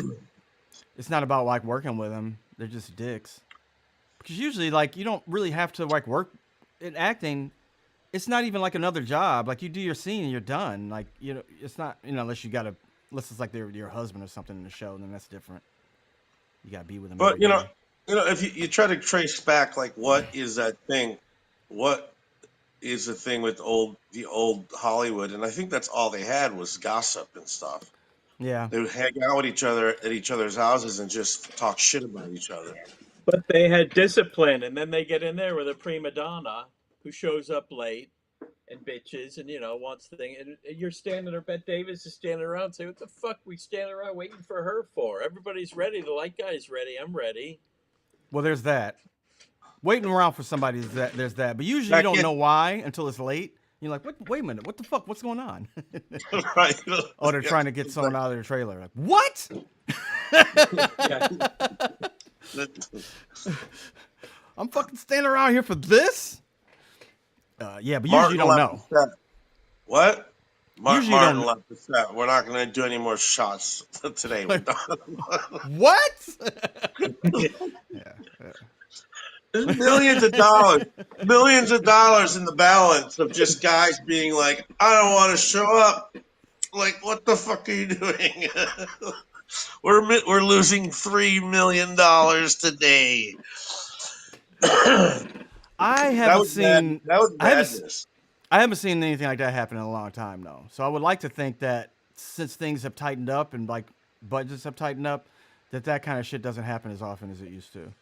it's not about like working with them. They're just dicks. Because usually, like, you don't really have to like work in acting. It's not even like another job. Like, you do your scene and you're done. Like, it's not unless it's like they're your husband or something in the show, then that's different. You gotta be with them. But every day. if you try to trace back, like, what is that thing? What is the thing with the old Hollywood? And I think that's all they had was gossip and stuff. Yeah. They would hang out with each other at each other's houses and just talk shit about each other. But they had discipline, and then they get in there with a prima donna who shows up late and bitches and wants the thing. And you're standing there, Bette Davis is standing around saying, "What the fuck we standing around waiting for her for? Everybody's ready. The light guy's ready. I'm ready." Well, there's that. Waiting around for somebody there's that. But usually That you don't kid- know why until it's late. You're like, wait a minute, what the fuck? What's going on? Right. Oh, they're trying to get someone out of their trailer. Like, what? Yeah. I'm fucking standing around here for this. Yeah, but usually Martin you don't left know. the set. What? Usually you Martin don't. left the set. We're not going to do any more shots today. We're done. What? Yeah. There's millions of dollars in the balance of just guys being like, I don't want to show up. Like, what the fuck are you doing? We're losing $3 million today. I That haven't was mad. seen. That was I haven't. madness. I haven't seen anything like that happen in a long time, though. So I would like to think that since things have tightened up and like budgets have tightened up, that kind of shit doesn't happen as often as it used to.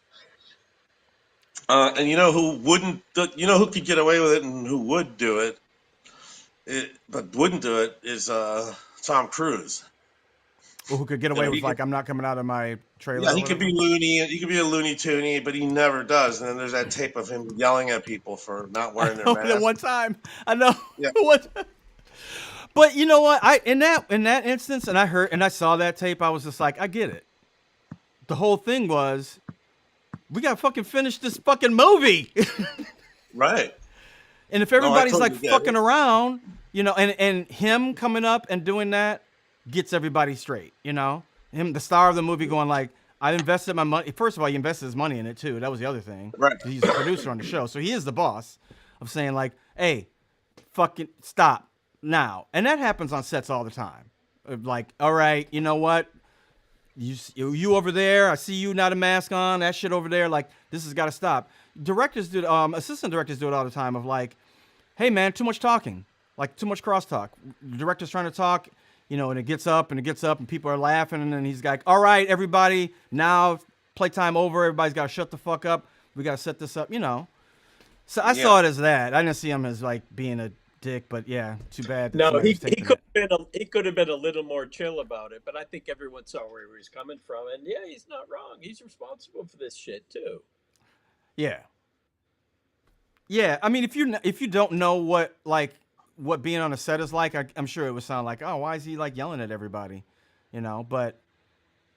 And you know who wouldn't? You know who could get away with it and who would do it, but wouldn't do it is Tom Cruise. Or who could get You away know, with like, I'm not coming out of my trailer. yeah, Or he could whatever. be loony. He could be a loony toony, but he never does. And then there's that tape of him yelling at people for not I wearing their know that mask. one time. I know. Yeah. What? But you know what? In that instance, and I saw that tape. I was just like, I get it. The whole thing was, we gotta fucking finish this fucking movie. Right. And if everybody's totally like get fucking it. around, you know, and him coming up and doing that gets everybody straight, you know? Him, the star of the movie, going like, I invested my money. First of all, he invested his money in it too. That was the other thing. Right. He's the producer on the show. So he is the boss of saying like, hey, fucking stop now. And that happens on sets all the time. Like, all right, you know what? You over there, I see you not a mask on, that shit over there, like, this has got to stop. Directors do, assistant directors do it all the time of like, hey man, too much talking, like too much crosstalk. The director's trying to talk, you know, and it gets up and people are laughing, and then he's like, all right, everybody, now playtime over, everybody's got to shut the fuck up, we got to set this up, you know. So I saw it as that. I didn't see him as like being a dick, but yeah, too bad. That No, somebody he was taping he could have been a little more chill about it, but I think everyone saw where he was coming from, and yeah, he's not wrong. He's responsible for this shit too. Yeah. Yeah, I mean, if you don't know what being on a set is like, I'm sure it would sound like, oh, why is he like yelling at everybody, you know? But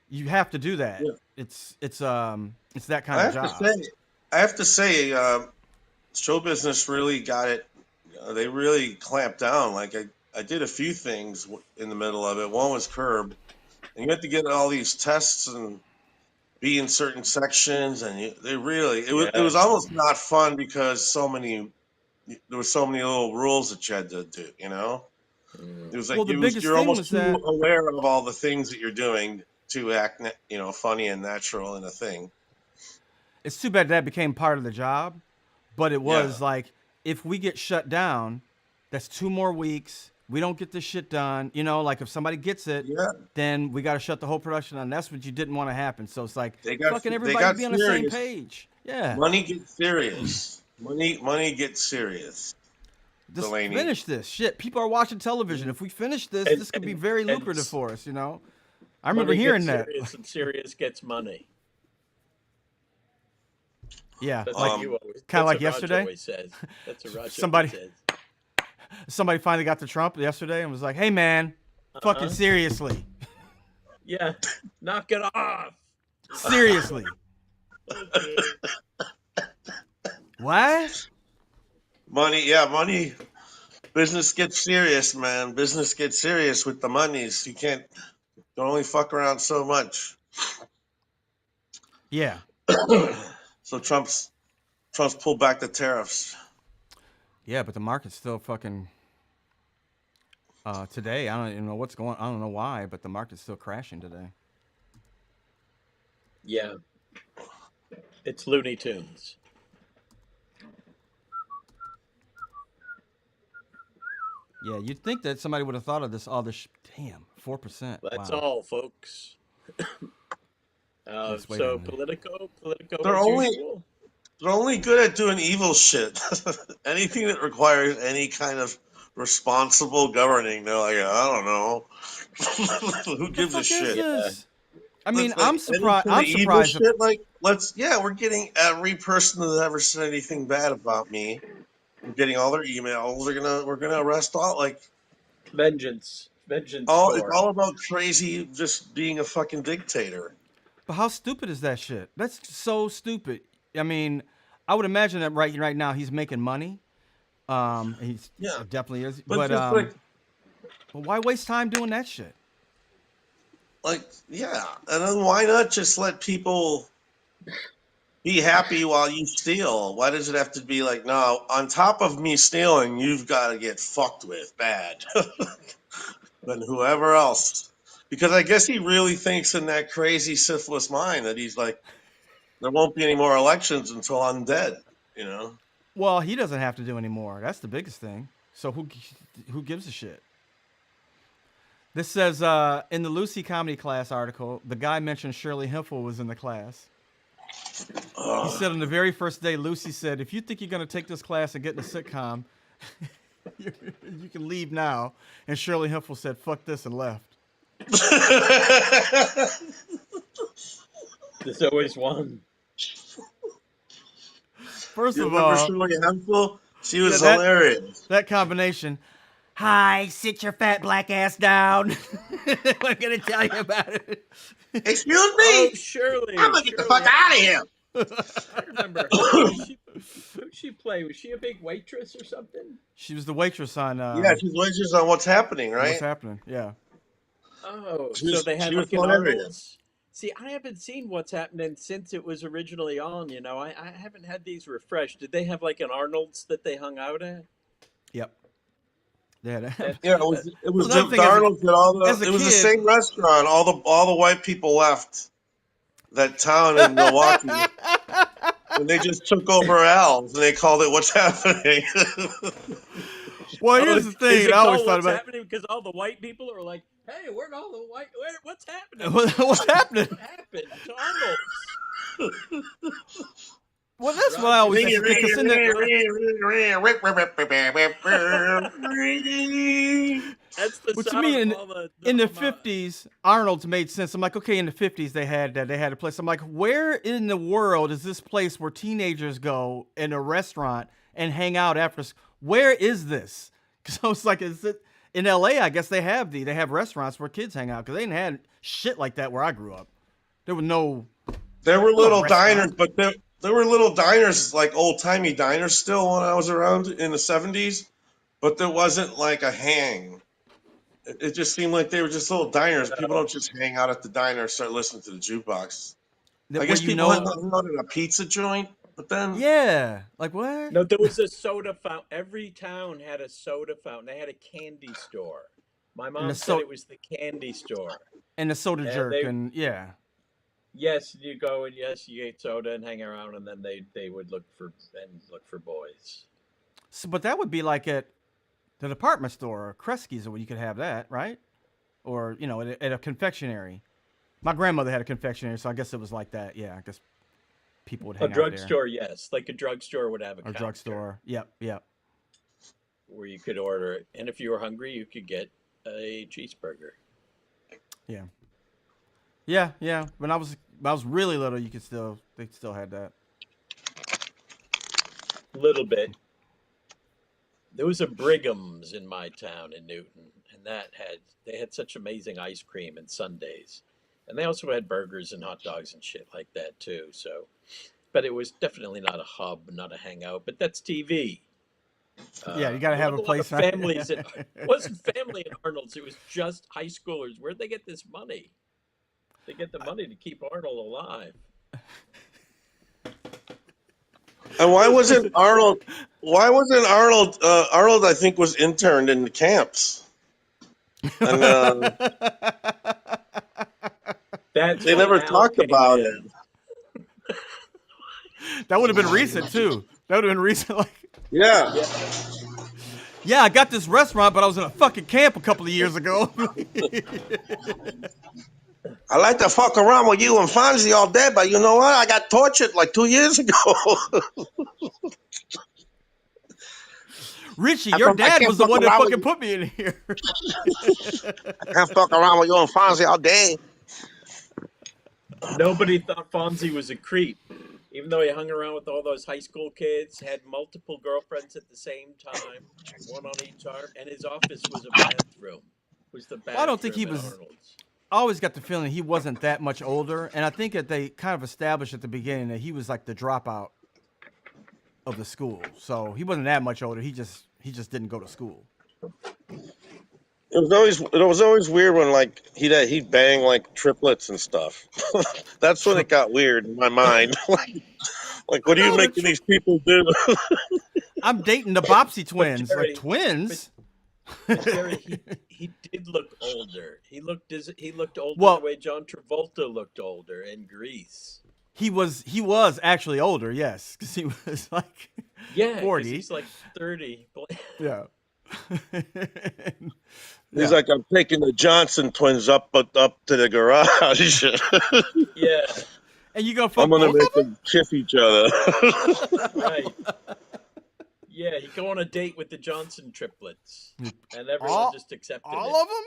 you have to do that. Yeah. It's that kind of job. I have to say, show business really got it. They really clamped down. Like I did a few things in the middle of it. One was Curb, and you have to get all these tests and be in certain sections, and it was almost not fun because there were so many little rules that you had to do. You know, it was like Well, the biggest you're thing almost was too that aware of all the things that you're doing to act, funny and natural in a thing. it's too bad that became part of the job, but it was like, if we get shut down, that's 2 more weeks. We don't get this shit done. You know, like if somebody gets it, then we got to shut the whole production down. That's what you didn't want to happen. So it's like, fucking everybody be on the same page. Yeah. Money gets serious. Money gets serious. Just Delany. finish this shit. People are watching television. If we finish this, this could be very lucrative for us, you know? I remember hearing that. Serious and serious gets money. Yeah. That's Like, what you always, kind of like that's what Roger yesterday. always says. That's what Roger Somebody- always says. Somebody finally got to Trump yesterday and was like, hey, man, fucking seriously. Yeah, knock it off. Seriously. What? Money. Business gets serious, man. Business gets serious with the monies. You can only fuck around so much. Yeah. So Trump's pulled back the tariffs. Yeah, but the market's still fucking today. I don't even know what's going on. I don't know why, but the market's still crashing today. Yeah, it's Looney Tunes. Yeah, you'd think that somebody would have thought of this. Damn, 4%. That's wow. all, folks. Let's wait So on it. Politico They're as only- usual. They're only good at doing evil shit. Anything that requires any kind of responsible governing, they're like, I don't know. Who gives a What the fuck is shit? this? I mean, Like, I'm surprised. any I'm evil surprised. shit, like, we're getting every person that ever said anything bad about me. We're getting all their emails. We're gonna arrest all, like, Vengeance. it's Score. all about crazy just being a fucking dictator. But how stupid is that shit? That's so stupid. I mean, I would imagine that right now he's making money. He's Yeah, definitely is. but just But why waste time doing that shit? yeah, and then why not just let people be happy while you steal? Why does it have to be like, no, on top of me stealing, you've got to get fucked with bad than whoever else? Because I guess he really thinks in that crazy syphilis mind that he's like, there won't be any more elections until I'm dead. You know? Well, he doesn't have to do anymore. That's the biggest thing. So who gives a shit? This says in the Lucy comedy class article, the guy mentioned Shirley Hemphill was in the class. He said on the very first day, Lucy said, "If you think you're gonna take this class and get in a sitcom, you can leave now." And Shirley Hemphill said, "Fuck this," and left. There's always one. First You of remember all, Shirley Hemphill? She was yeah, hilarious. that combination. Hi, sit your fat black ass down. I'm gonna tell you about it. Excuse Oh, me? Shirley. I'm gonna get the Shirley, fuck out of here. I remember her. Who'd she play? Was she a big waitress or something? She was the waitress on Yeah, she's waitress on What's Happening, right? What's Happening. Yeah. Oh, She so was- they had she was like an hilarious. Arnold's. See, I haven't seen What's Happening since it was originally on. You know, I haven't had these refreshed. Did they have like an Arnold's that they hung out at? Yep. They had Yeah, it was Another the thing, as a- Arnold's and all as the a it was the kid- same restaurant. All the white people left that town in Milwaukee. And they just took over Al's and they called it What's Happening. Well, here's the Is thing. it I always called thought What's about Happening because all the white people are like, "Hey, where'd all the white? What's happening? what's happening. What happened to Arnold's?" Well, that's what I always used to think. 'Cause in That's the Well, to sound me, of all the in the homage. 50s, Arnold's made sense. I'm like, okay, in the 50s they had that. They had a place. I'm like, where in the world is this place where teenagers go in a restaurant and hang out after? Where is this? Because I was like, is it in LA? I guess they have restaurants where kids hang out because they didn't have shit like that where I grew up. There was no. There were little restaurant. diners, but there were little diners, like old timey diners still when I was around in the 70s, but there wasn't like a hang. It just seemed like they were just little diners. People don't just hang out at the diner and start listening to the jukebox. That I where guess you people hang know. out at a pizza joint, but then Yeah, like what? No, there was a soda fountain. Every town had a soda fountain. They had a candy store. My And mom the said so it was the candy store. and the soda And jerk they, and yeah. yes, you go and yes, you ate soda and hang around, and then they would look for boys. So, but that would be like at the department store or Kresge's, or you could have that, right? Or at a confectionery. My grandmother had a confectionery, so I guess it was like that. Yeah, I guess people would A hang out there. drugstore, yes, like a drugstore would have a Or counter drugstore. Yep. where you could order it, and if you were hungry, you could get a cheeseburger. Yeah. When I was really little, they still had that. A little bit. There was a Brigham's in my town in Newton, and they had such amazing ice cream and sundaes, and they also had burgers and hot dogs and shit like that too. So, but it was definitely not a hub, not a hangout. But that's TV. Yeah, you gotta There have a wasn't lot place. of Right? families. It wasn't family in Arnold's. It was just high schoolers. Where'd they get this money? They get the money to keep Arnold alive. and why wasn't Arnold? Why wasn't Arnold? Arnold, I think, was interned in the camps, and That's they when never Al talked came about in. it. That would have been recent too. That would have been recent. Like, Yeah. yeah, I got this restaurant, but I was in a fucking camp a couple of years ago. I like to fuck around with you and Fonzie all day, but you know what? I got tortured like 2 years ago. Richie, I your can't dad was the fuck one that around with fucking put me in here. I can't fuck around with you and Fonzie all day. Nobody thought Fonzie was a creep, even though he hung around with all those high school kids, had multiple girlfriends at the same time, one on each arm, and his office was a bathroom. Was the bathroom I don't think he at was- Arnold's. I always got the feeling he wasn't that much older, and I think that they kind of established at the beginning that he was like the dropout. of the school. So he wasn't that much older. He just didn't go to school. It was always weird when like he'd bang like triplets and stuff. That's when it got weird in my mind. Like what are you No, making these people do? I'm dating the Bopsy But twins. Like Jerry, but, twins? but Jerry, he did look older. He looked older the Well, way John Travolta looked older in Grease. he was actually older, yes, because he was like Yeah, because 40. he's like 30. Yeah. He's Yeah. like, I'm taking the Johnson twins up to the garage. Yeah, And you gonna I'm fuck gonna both make of them? them kiss each other. right. Yeah, he go on a date with the Johnson triplets, and everyone All, just accepted all it. of them?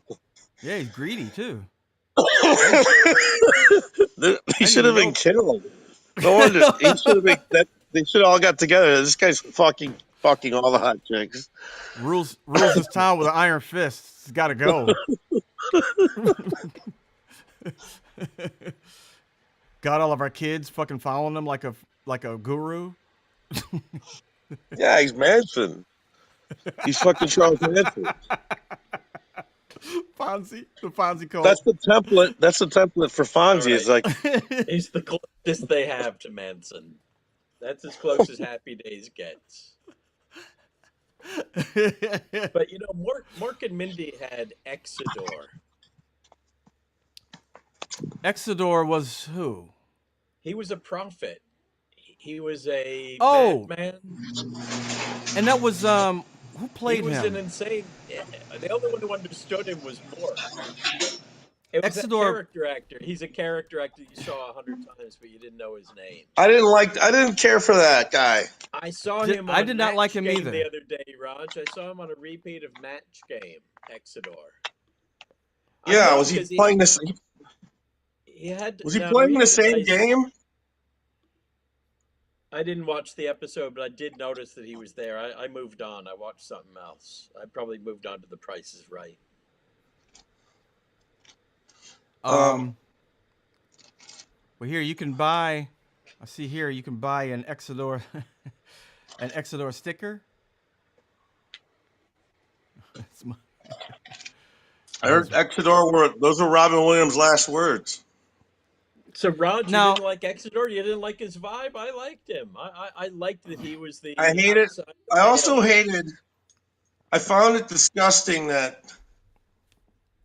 Yeah. Yeah, he's greedy too. He I didn't should even have been know. killed. No wonder he should have been. They should have all got together. This guy's fucking all the hot chicks. rules this town with an iron fist. It's got to go. Got all of our kids fucking following him like a guru. Yeah, he's Manson. He's fucking Charles Manson. Fonzie, the Fonzie cult. That's the template. That's the template for Fonzie. It's like He's the closest they have to Manson. That's as close as Happy Days gets. But you know, Mork and Mindy had Exodore. Exodore was who? He was a prophet. He was a Oh, madman. and that was who He played was an him? insane. The only one who understood him was Mork. It was that Exodore. character actor. He's a character actor you saw 100 times, but you didn't know his name. I didn't care for that guy. I saw him. On I did not Match like him Game either. the other day, Raj. I saw him on a repeat of Match Game, Exodore. Yeah, was he playing this? He had. Was he now, playing the reason same game? I didn't watch the episode, but I did notice that he was there. I moved on. I watched something else. I probably moved on to The Price is Right. Well, here you can buy. I see here you can buy an Exodore, an Exodore sticker. I heard Exodore those were Robin Williams' last words. So, Raj, Now- you didn't like Exodore? You didn't like his vibe? I liked him. I liked that he was the. I hated. outside I also male. hated. I found it disgusting that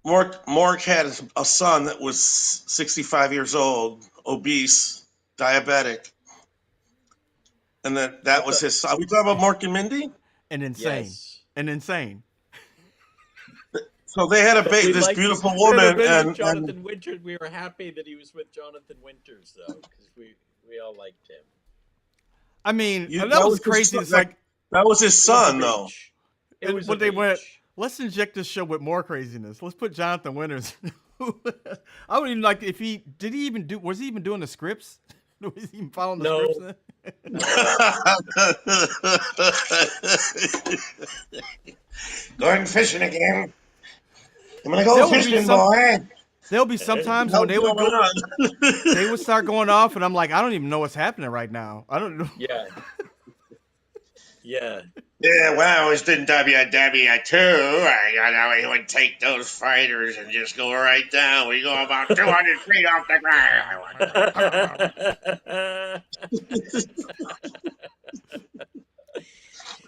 Mork had a son that was 65 years old, obese, diabetic, and that was his son. Are we talking about Mork and Mindy? And insane. Yes. And insane. So they had We this liked beautiful him. woman, With and Jonathan Winters. We were happy that he was with Jonathan Winters, though, because we all liked him. I mean, You- that that was was his crazy. son- It's like that was his son, though. It was when a they went, reach. let's inject this show with more craziness. Let's put Jonathan Winters. I wouldn't even like if he was he even doing the scripts? Was he even following the No. scripts? Going fishing again. I'm gonna go There would be fishing, some- boy. There'll be sometimes when they would go, they would start going off, and I'm like, I don't even know what's happening right now. I don't know. Yeah. Yeah. Yeah, when I was in WWE2, I would take those fighters and just go right down. We go about 200 feet off the ground.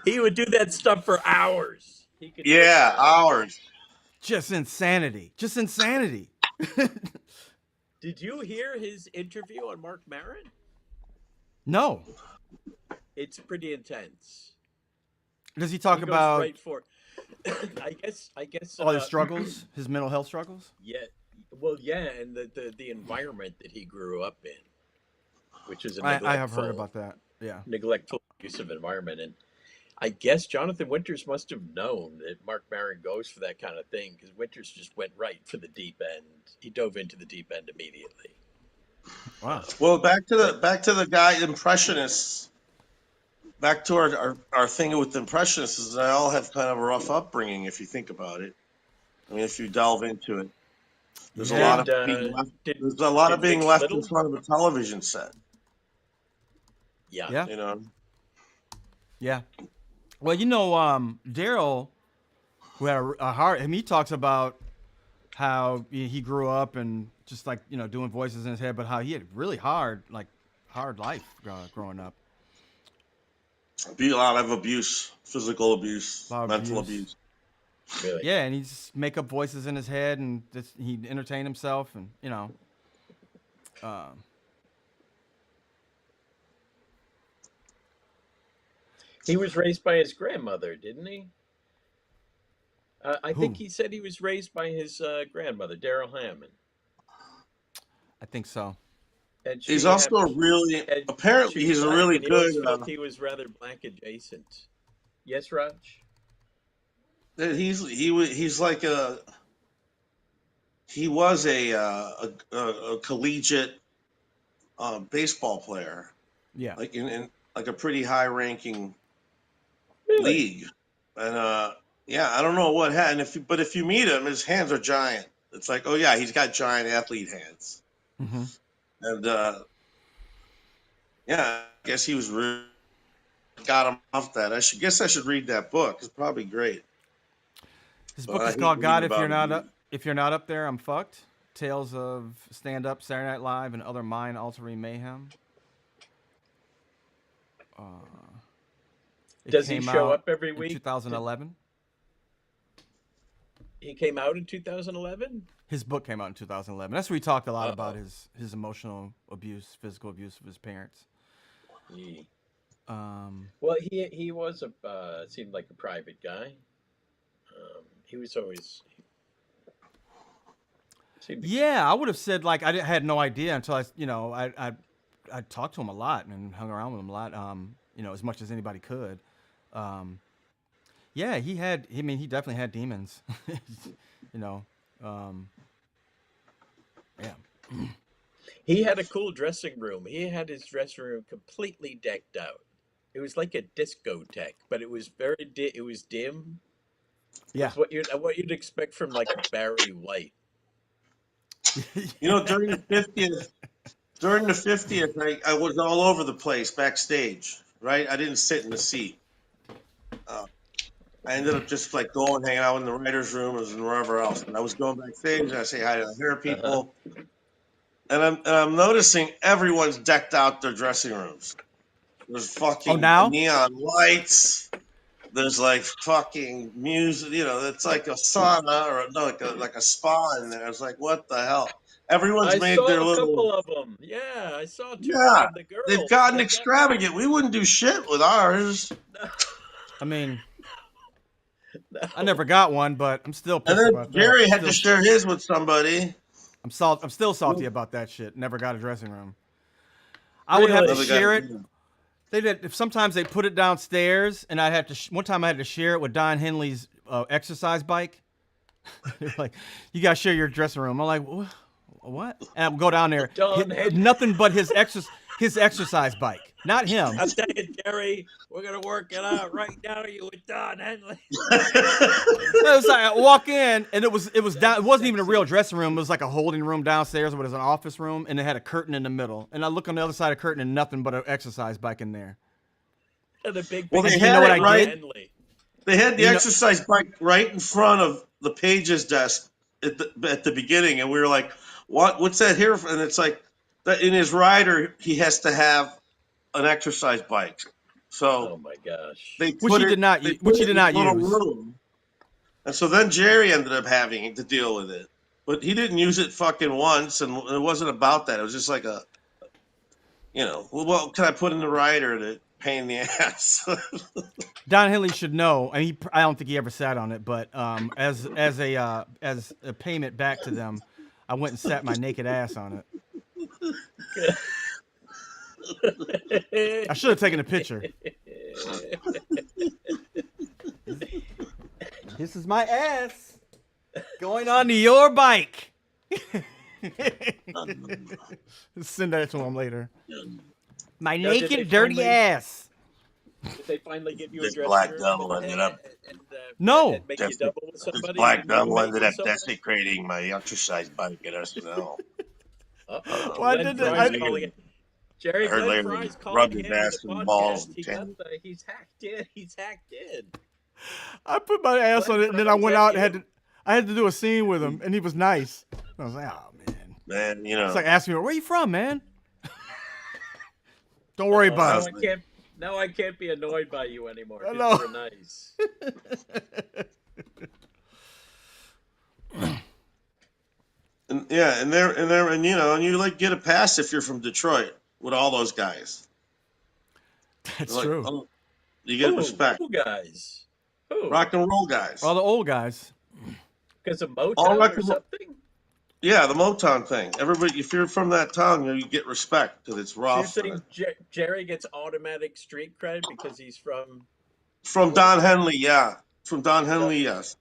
He would do that stuff for hours. He could do Yeah, it for hours. Just insanity. Just insanity. Did you hear his interview on Mark Maron? No. It's pretty intense. Does he talk He goes about right for I guess all his struggles, his mental health struggles? Yeah. Well, yeah, and the environment that he grew up in, which is a I have heard neglectful- about that. Yeah. neglectful, abusive environment. And I guess Jonathan Winters must have known that Mark Maron goes for that kind of thing, because Winters just went right for the deep end. He dove into the deep end immediately. Wow. Well, back to the guy impressionists. Back to our thing with impressionists is they all have kind of a rough upbringing if you think about it. I mean, if you delve into it, there's a lot of being left. There's a lot of being left in front of a television set. Yeah. Yeah. You know. Yeah. Well, Daryl, who had a heart, he talks about how he grew up and just like, doing voices in his head, but how he had really hard life growing up. Be a lot of abuse, physical abuse, A lot of mental abuse. abuse. Really. Yeah, and he just make up voices in his head and just, he'd entertain himself and, He was raised by his grandmother, didn't he? I think who? he said he was raised by his grandmother, Daryl Hammond, I think so. and He's she also happened. a really, And she apparently, was he's a black, really and he good. always felt he was rather black adjacent. Yes, Raj. He's like he was a collegiate baseball player, Yeah. like in like a pretty high ranking Really? league, and yeah, I don't know what happened. But if you meet him, his hands are giant. It's like, oh yeah, he's got giant athlete hands, Mm-hmm. and yeah, I guess he was really got him off that. I should read that book. It's probably great. His But book I is hate called reading God If You're about Not him. Up If You're Not Up There, I'm Fucked. Tales of Stand Up, Saturday Night Live, and Other Mind Altering Mayhem. It Does he came show out up every in week? 2011. He came out in 2011. His book came out in 2011. That's where he talked a lot about Uh-oh. his emotional abuse, physical abuse of his parents. Gee. Um, Well, he was seemed like a private guy. He was always seemed to, yeah, I would have said like had no idea until I talked to him a lot and hung around with him a lot. As much as anybody could. Yeah, he definitely had demons. you know, yeah. he had a cool dressing room. He had his dressing room completely decked out. It was like a discotheque, but it was it was dim. It Yeah. was what you'd expect from like Barry White. You know, during the 50th, I was all over the place backstage, right? I didn't sit in the seat. Uh, I ended up just like going, hanging out in the writer's room and wherever else. And I was going backstage and I say hi to the hair Uh-huh. people. And I'm noticing everyone's decked out their dressing rooms. There's Oh, fucking now? neon lights. There's like fucking music, it's like a sauna or no, like a spa in there. It's like, what the hell? Everyone's I made their saw a little. couple of them. Yeah, I saw two Yeah, of the they've girls. gotten They got extravagant. We wouldn't do shit with ours. I mean, no. I never got one, but I'm still And pissed then about that. Jerry had to share his with somebody. I'm still salty about that shit. Never got a dressing room. I would have to Really? Another guy. share it. Sometimes they put it downstairs, and I had to. One time I had to share it with Don Henley's exercise bike. They're like, you gotta share your dressing room. I'm like, what? And I would go down there. Don Henley. Nothing but his exercise bike, not him. I'm telling you, Jerry, we're gonna work it out right now. You with Don Henley. It was like I walk in, and it was down. It wasn't even a real dressing room. It was like a holding room downstairs, but it was an office room, and it had a curtain in the middle. And I look on the other side of the curtain, and nothing but an exercise bike in there. And a big. Well, they you had know what it I right. did? Henley. They had the You know- exercise bike right in front of the pages desk at the beginning, and we were like, What's that here?" And it's like that in his rider, he has to have an exercise bike. So Oh my gosh. they Which put he it. did not. They Which put he it did in a not little use. room, and so then Jerry ended up having to deal with it. But he didn't use it fucking once, and it wasn't about that. It was just like what can I put in the rider to pain in the ass? Don Henley should know, and I don't think he ever sat on it, but as a payment back to them, I went and sat my naked ass on it. I should have taken a picture. This is my ass going onto your bike. Send that to him later. My Now, did they naked, dirty finally- ass. Did they finally give you a This dressing black room devil and, ended up- No. and make you double with This somebody? black Did you devil mate ended with up somebody? desecrating my exercise bike at SNL. Why Glenn did that? Fry's calling it. Jerry heard Glenn Larry Fry's calling rubbed his in with ass the and balls. podcast. He got he's hacked in. He's hacked in. I put my ass on it, and then I went out and I had to do a scene with him, and he was nice. I was like, oh man. Man, It's like asking me, where you from, man? Don't worry about it. Now I can't be annoyed by you anymore. I Because know. you were nice. and you like get a pass if you're from Detroit with all those guys. That's Like, true. oh, you get respect. Who guys? Who? Rock and roll guys. All the old guys. Because of All Motown rock or and roll- something? Yeah, the Motown thing. Everybody, if you're from that town, you get respect because it's So rough. you're saying Jerry gets automatic street cred because he's from... From Don Henley, yeah. From Don Henley, yes.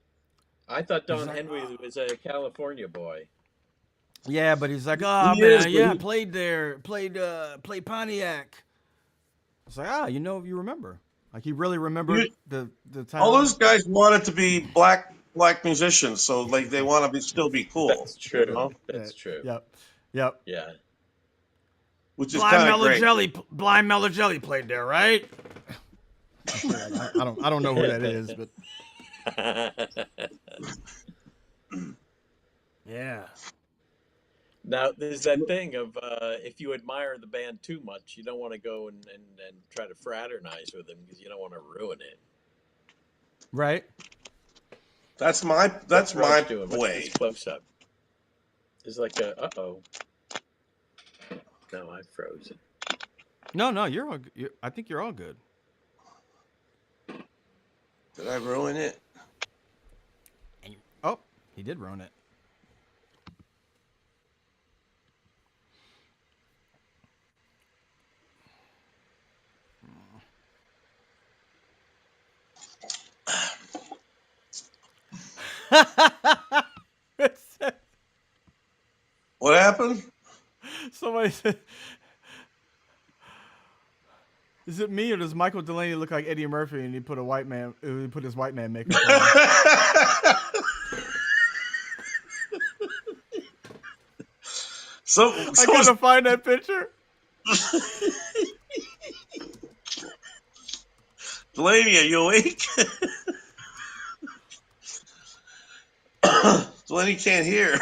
I thought Don Henley was a California boy. Yeah, but he's like, oh He man, is, but yeah, he- played there, played Pontiac. It's like, you remember. Like he really remembered the time. All those guys wanted to be black musicians, so like they want to still be cool. That's true. You know? That's true. Yep. Yeah. Which is kind of great. Blind Mellow Jelly played there, right? I don't know who that is, but yeah. Now, there's that thing of if you admire the band too much, you don't want to go and try to fraternize with them because you don't want to ruin it. Right. That's my doing? What's way. this close up? It's like a uh-oh. No, I froze it. No, you're all. I think you're all good. Did I ruin it? Oh, he did ruin it. What happened? Somebody said, "Is it me or does Michael Delany look like Eddie Murphy?" And he put his white man makeup on. I gotta find that picture. Delany, are you awake? Delany can't hear.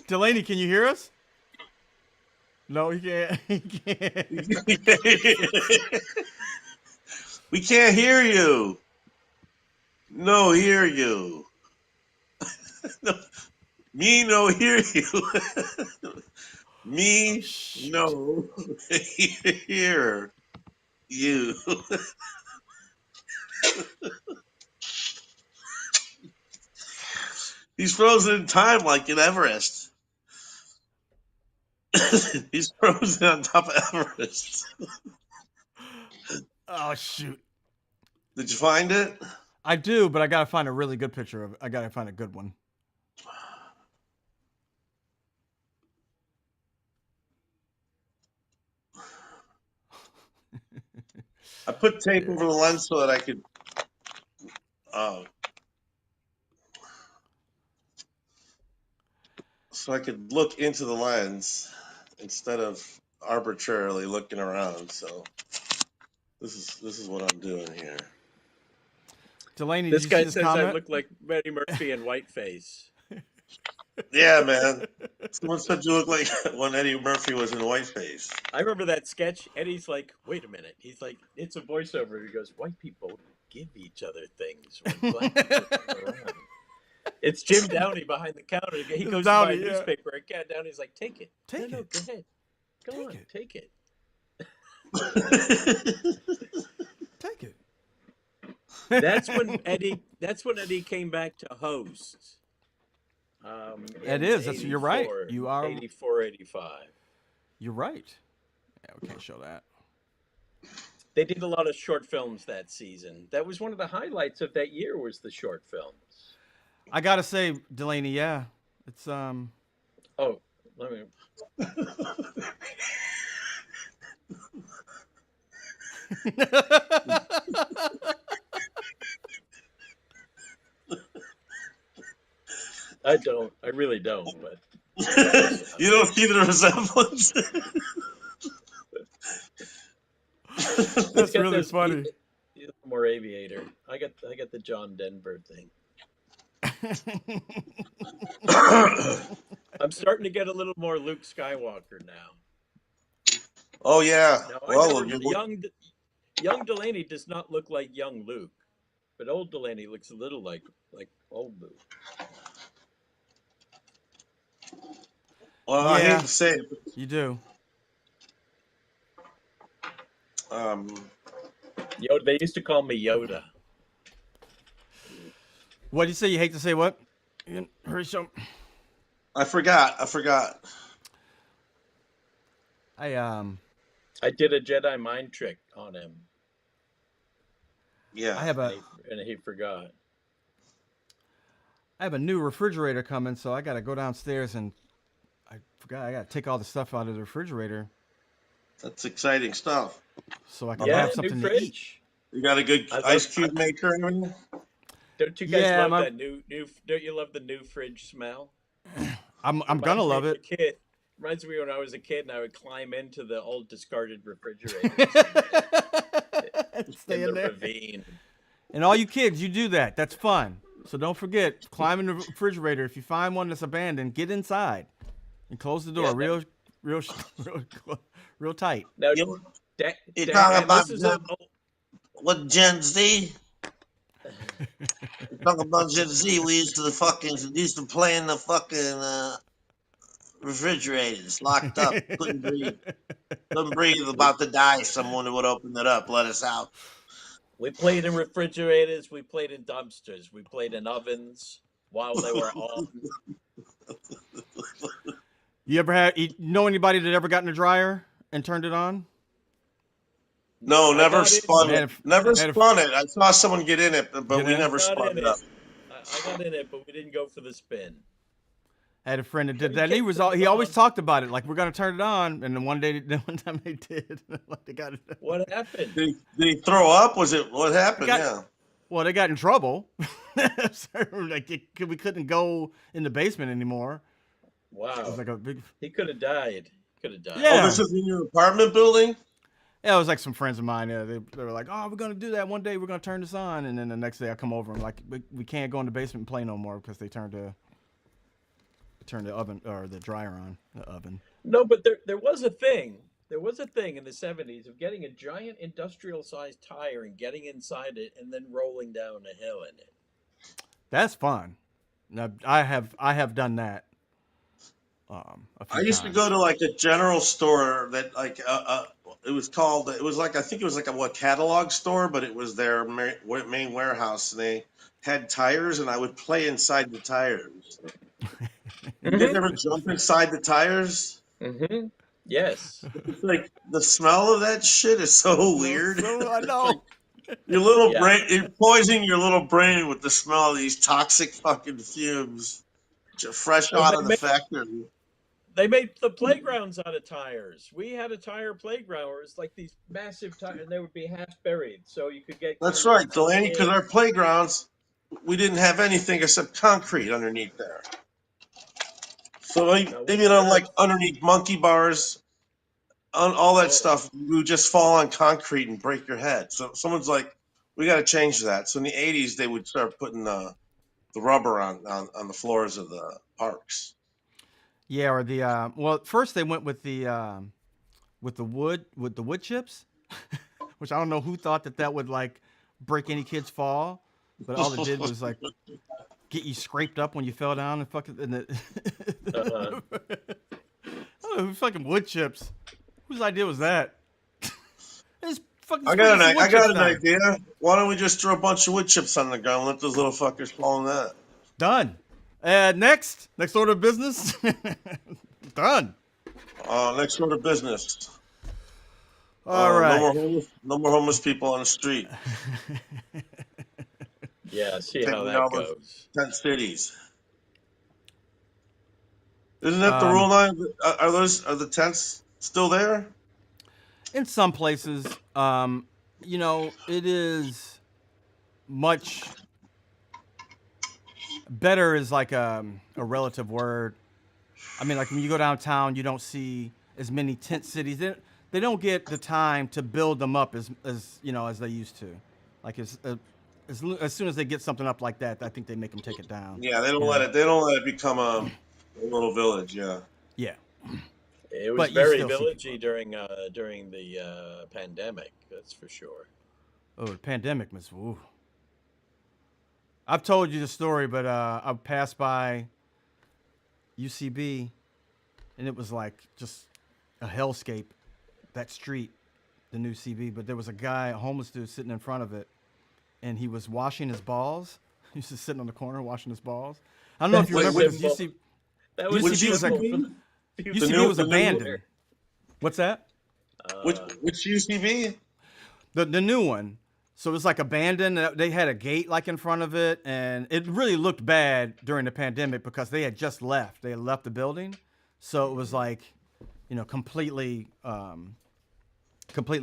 Delany, can you hear us? No, he can't. He can't. We can't hear you. No, hear you. No, me no hear you. Me no hear you. He's frozen in time like in Everest. He's frozen on top of Everest. Oh shoot! Did you find it? I do, but I gotta find a really good picture of it. I gotta find a good one. I put tape over the lens so that I could look into the lens instead of arbitrarily looking around. So this is what I'm doing here. Delany, This did you guy see this says comment? I look like Eddie Murphy in whiteface. Yeah, man. Someone said you look like when Eddie Murphy was in Whiteface. I remember that sketch. Eddie's like, wait a minute. He's like, it's a voiceover. He goes, white people give each other things when black people come around. It's Jim Downey behind the counter. He goes Downey, to buy a yeah. newspaper. And Cat Downey's like, take it. Take No, it. go ahead. Go on, take it. Take it. That's when Eddie came back to host. It is. You're right. You are 84, 85. You're right. Yeah, we can't show that. They did a lot of short films that season. That was one of the highlights of that year was the short films. I gotta say, Delany, yeah, it's Oh, let me. I don't. I really don't. But You don't see the resemblance. That's He's got really those. funny. He's more aviator. I got the John Denver thing. I'm starting to get a little more Luke Skywalker now. Oh yeah. Now I Well, never young Delany does not look like young Luke, but old Delany looks a little like old Luke. well, I hate Yeah, to say it. you do. Um, Yoda. They used to call me Yoda. What do you say? You hate to say what? Horatio? I forgot. I I did a Jedi mind trick on him, Yeah. I have a and he forgot. I have a new refrigerator coming, so I got to go downstairs and I forgot I got to take all the stuff out of the refrigerator That's exciting stuff. so I can Uh-huh. Yeah, have new something to eat. fridge. You got a good I love. ice cube maker and everything? Don't you guys Yeah, love that new? Don't you love the new fridge smell? I'm gonna Reminds me love of a it. kid. Reminds me when I was a kid and I would climb into the old discarded refrigerators Stay in in the there. ravine. And all you kids, you do that. That's fun. So don't forget, climb in the refrigerator. If you find one that's abandoned, get inside and close the door Yeah, real, real, real tight. now, You, you Dan, talking and about this is a. what Gen Z? You talking about Gen Z? We used to play in the fucking refrigerators, locked up, couldn't breathe. Couldn't breathe, about to die. Someone would open it up, let us out. We played in refrigerators. We played in dumpsters. We played in ovens while they were on. You know anybody that ever got in a dryer and turned it on? No, I never got spun into I it. had a, Never I had a, spun it. I saw someone get in it, but get we in. never got spun in it up. it. I got in it, but we didn't go for the spin. I had a friend that did Every that. And kid turns he always on. talked about it, like we're gonna turn it on. And then one time they did. They got it. What happened? Did he throw up? Was it what They happened? got Yeah. well, they got in trouble. So, like we couldn't go in the basement anymore. It was Wow, like a big he could have died. Could have died. Oh, yeah. this is in your apartment building? Yeah, it was like some friends of mine. Yeah, they were like, "Oh, we're gonna do that one day. We're gonna turn this on." And then the next day, I come over and like, we can't go in the basement and play no more because they turned the oven or the dryer on the oven. No, but there was a thing. There was a thing in the 70s of getting a giant industrial sized tire and getting inside it and then rolling down a hill in it. That's fun. Now, I have done that a I few used to times. go to like a general store that like it was like I think it was like a catalog store, but it was their main warehouse, and they had tires, and I would play inside the tires. You guys ever Mm-hmm. jump inside the tires? Mm-hmm. Yes. It's like the smell of that shit is so weird. So I It's like know. your little Yeah. brain, you're poisoning your little brain with the smell of these toxic fucking fumes, fresh Well, out of the factory. they made the playgrounds out of tires. We had a tire playground where it's like these massive tires, and they would be half buried, so you could get That's carried right, as a Delaney, because kid. our playgrounds, we didn't have anything except concrete underneath there. So Now, what even on on like earth? underneath monkey bars, on all that Oh, stuff, you would just fall on concrete and break your head. So someone's like, we got to change that. So in the 80s, they would start putting the rubber on the floors of the parks. Yeah, or the well, first they went with the wood chips, which I don't know who thought that would like break any kid's fall, but all it did was like get you scraped up when you fell down and fucking and uh-huh. I don't know who fucking wood chips. Whose idea was that? It's fucking I got some wood I got chips an down. idea. Why don't we just throw a bunch of wood chips on the ground and let those little fuckers fall in that? Done. Next order of business. Done. Next order of business. All No right. more homeless people on the street. Yeah, see how Taking that all those goes. tent cities. Isn't that the rule Um, now? Are the tents still there? in some places, it is much better is like a relative word. I mean, like when you go downtown, you don't see as many tent cities. They don't get the time to build them up as you know as they used to. Like as soon as they get something up like that, I think they make them take it down. Yeah, they don't You let know? it. They don't let it become a little village. Yeah. Yeah, It was but you very still see people. villagey during the pandemic. That's for sure. Oh, the pandemic was. Ooh. I've told you the story, but I passed by UCB, and it was like just a hellscape. That street, the new CB, but there was a guy, a homeless dude, sitting in front of it, and he was washing his balls. He was just sitting on the corner washing his balls. I don't know if That's you a Wait, remember which this. symbol. That was a UCB was like symbol for UCB? the The future. UCB new was the new abandoned. What's that? Uh, which UCB? The new one. So it was like abandoned. They had a gate like in front of it, and it really looked bad during the pandemic because they had just left. They had left the building, so it was like, completely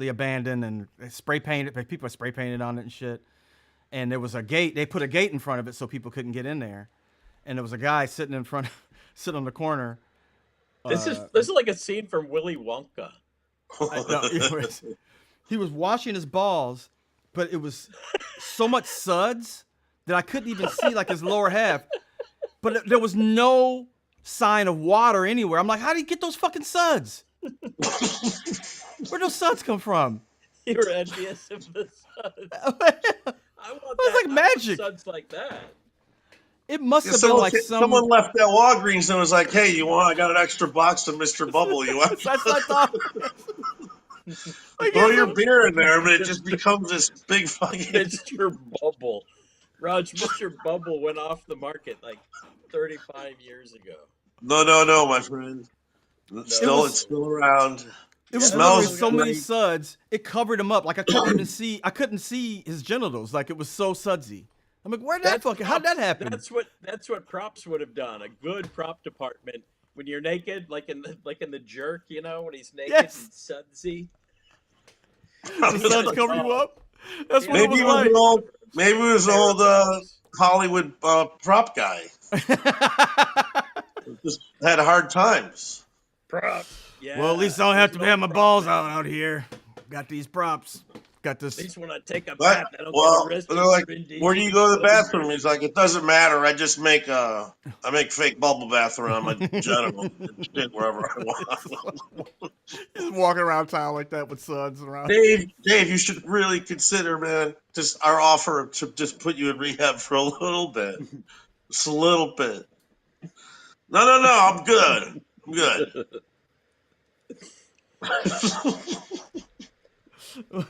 abandoned and spray painted. People spray painted on it and shit. And there was a gate. They put a gate in front of it so people couldn't get in there. And there was a guy sitting in front, sitting on the corner. this is like a scene from Willy Wonka. No, he was washing his balls, but it was so much suds that I couldn't even see like his lower half. But there was no sign of water anywhere. I'm like, how do you get those fucking suds? Where'd those suds come from? You were envious of the suds. I want It's that. like I want magic. suds like that. It must have been like Someone left at Walgreens and was like, "Hey, you want? I got an extra box of Mr. Bubble. You want? That's what I thought. Like, Throw it's your a- beer in there, but it just becomes this big fucking." Mr. Bubble. Raj, Mr. Bubble went off the market like 35 years ago. No, my friend. It's still around. It was Smells literally so many great. suds. It covered him up. Like I couldn't even see. I couldn't see his genitals. Like it was so sudsy. I'm like, where'd that fucking? How'd that happen? That's what props would have done. A good prop department when you're naked, like in the jerk, when he's naked Yes. and sudsy. The suds cover you up. That's what Maybe it was like. Maybe it was an old Hollywood prop guy. Just had hard times. Props. Yeah. Well, at least I don't have to There's have no my prop balls man. out here. Got these props. Got At this. least when I take a But bath, I don't well, get arrested. they're like, for indecent "Where do you go to the bathroom?" exposure. He's like, "It doesn't matter. I just make fake bubble bath around my genitals and shit wherever I want." Just walking around town like that with suds around. Dave, you should really consider, man, just our offer to just put you in rehab for a little bit, just a little bit. No, I'm good. I'm good.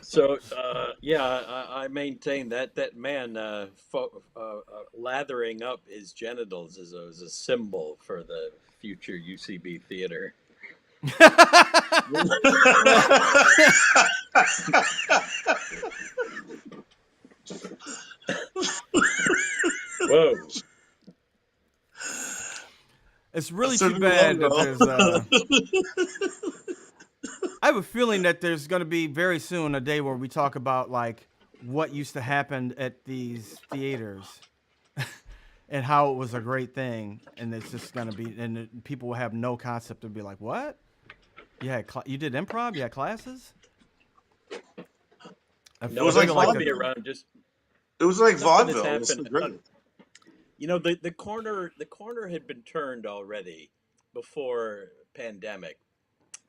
So, I maintain that man lathering up his genitals is a symbol for the future UCB theater. Whoa. It's really That's a too new bad that logo. I have a feeling that there's going to be very soon a day where we talk about like what used to happen at these theaters and how it was a great thing, and it's just going to be, and people will have no concept to be like, what? You had you did improv? You had classes? No, was there's like like vaudeville. be around just It was like something has vaudeville. It was so happened. great. The corner had been turned already before pandemic,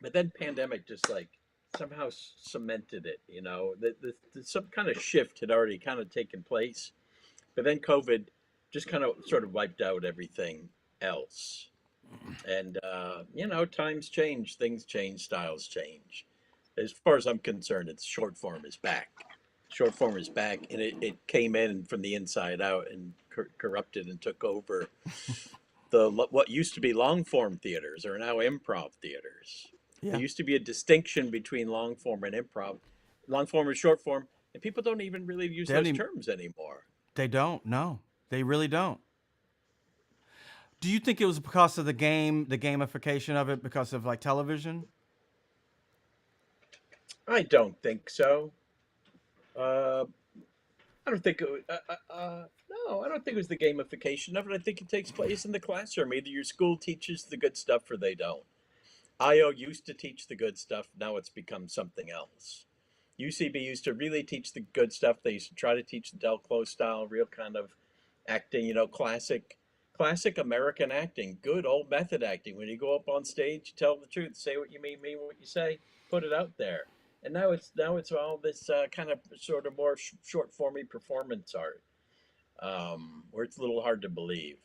but then pandemic just like somehow cemented it. Some kind of shift had already kind of taken place, but then COVID just kind of sort of wiped out everything else. And times change, things change, styles change. As far as I'm concerned, it's short form is back. Short form is back, and it came in from the inside out and corrupted and took over what used to be long form theaters are now improv theaters. Yeah. There used to be a distinction between long form and improv. Long form and short form, and people don't even really use those terms anymore. They don't. No, they really don't. Do you think it was because of the gamification of it, because of like television? I don't think so. I don't think it was, no, I don't think it was the gamification of it. I think it takes place in the classroom. Either your school teaches the good stuff or they don't. IO used to teach the good stuff. Now it's become something else. UCB used to really teach the good stuff. They used to try to teach the Del Close style, real kind of acting, classic American acting, good old method acting. When you go up on stage, you tell the truth, say what you mean what you say, put it out there. And now it's all this kind of sort of more short formy performance art, where it's a little hard to believe.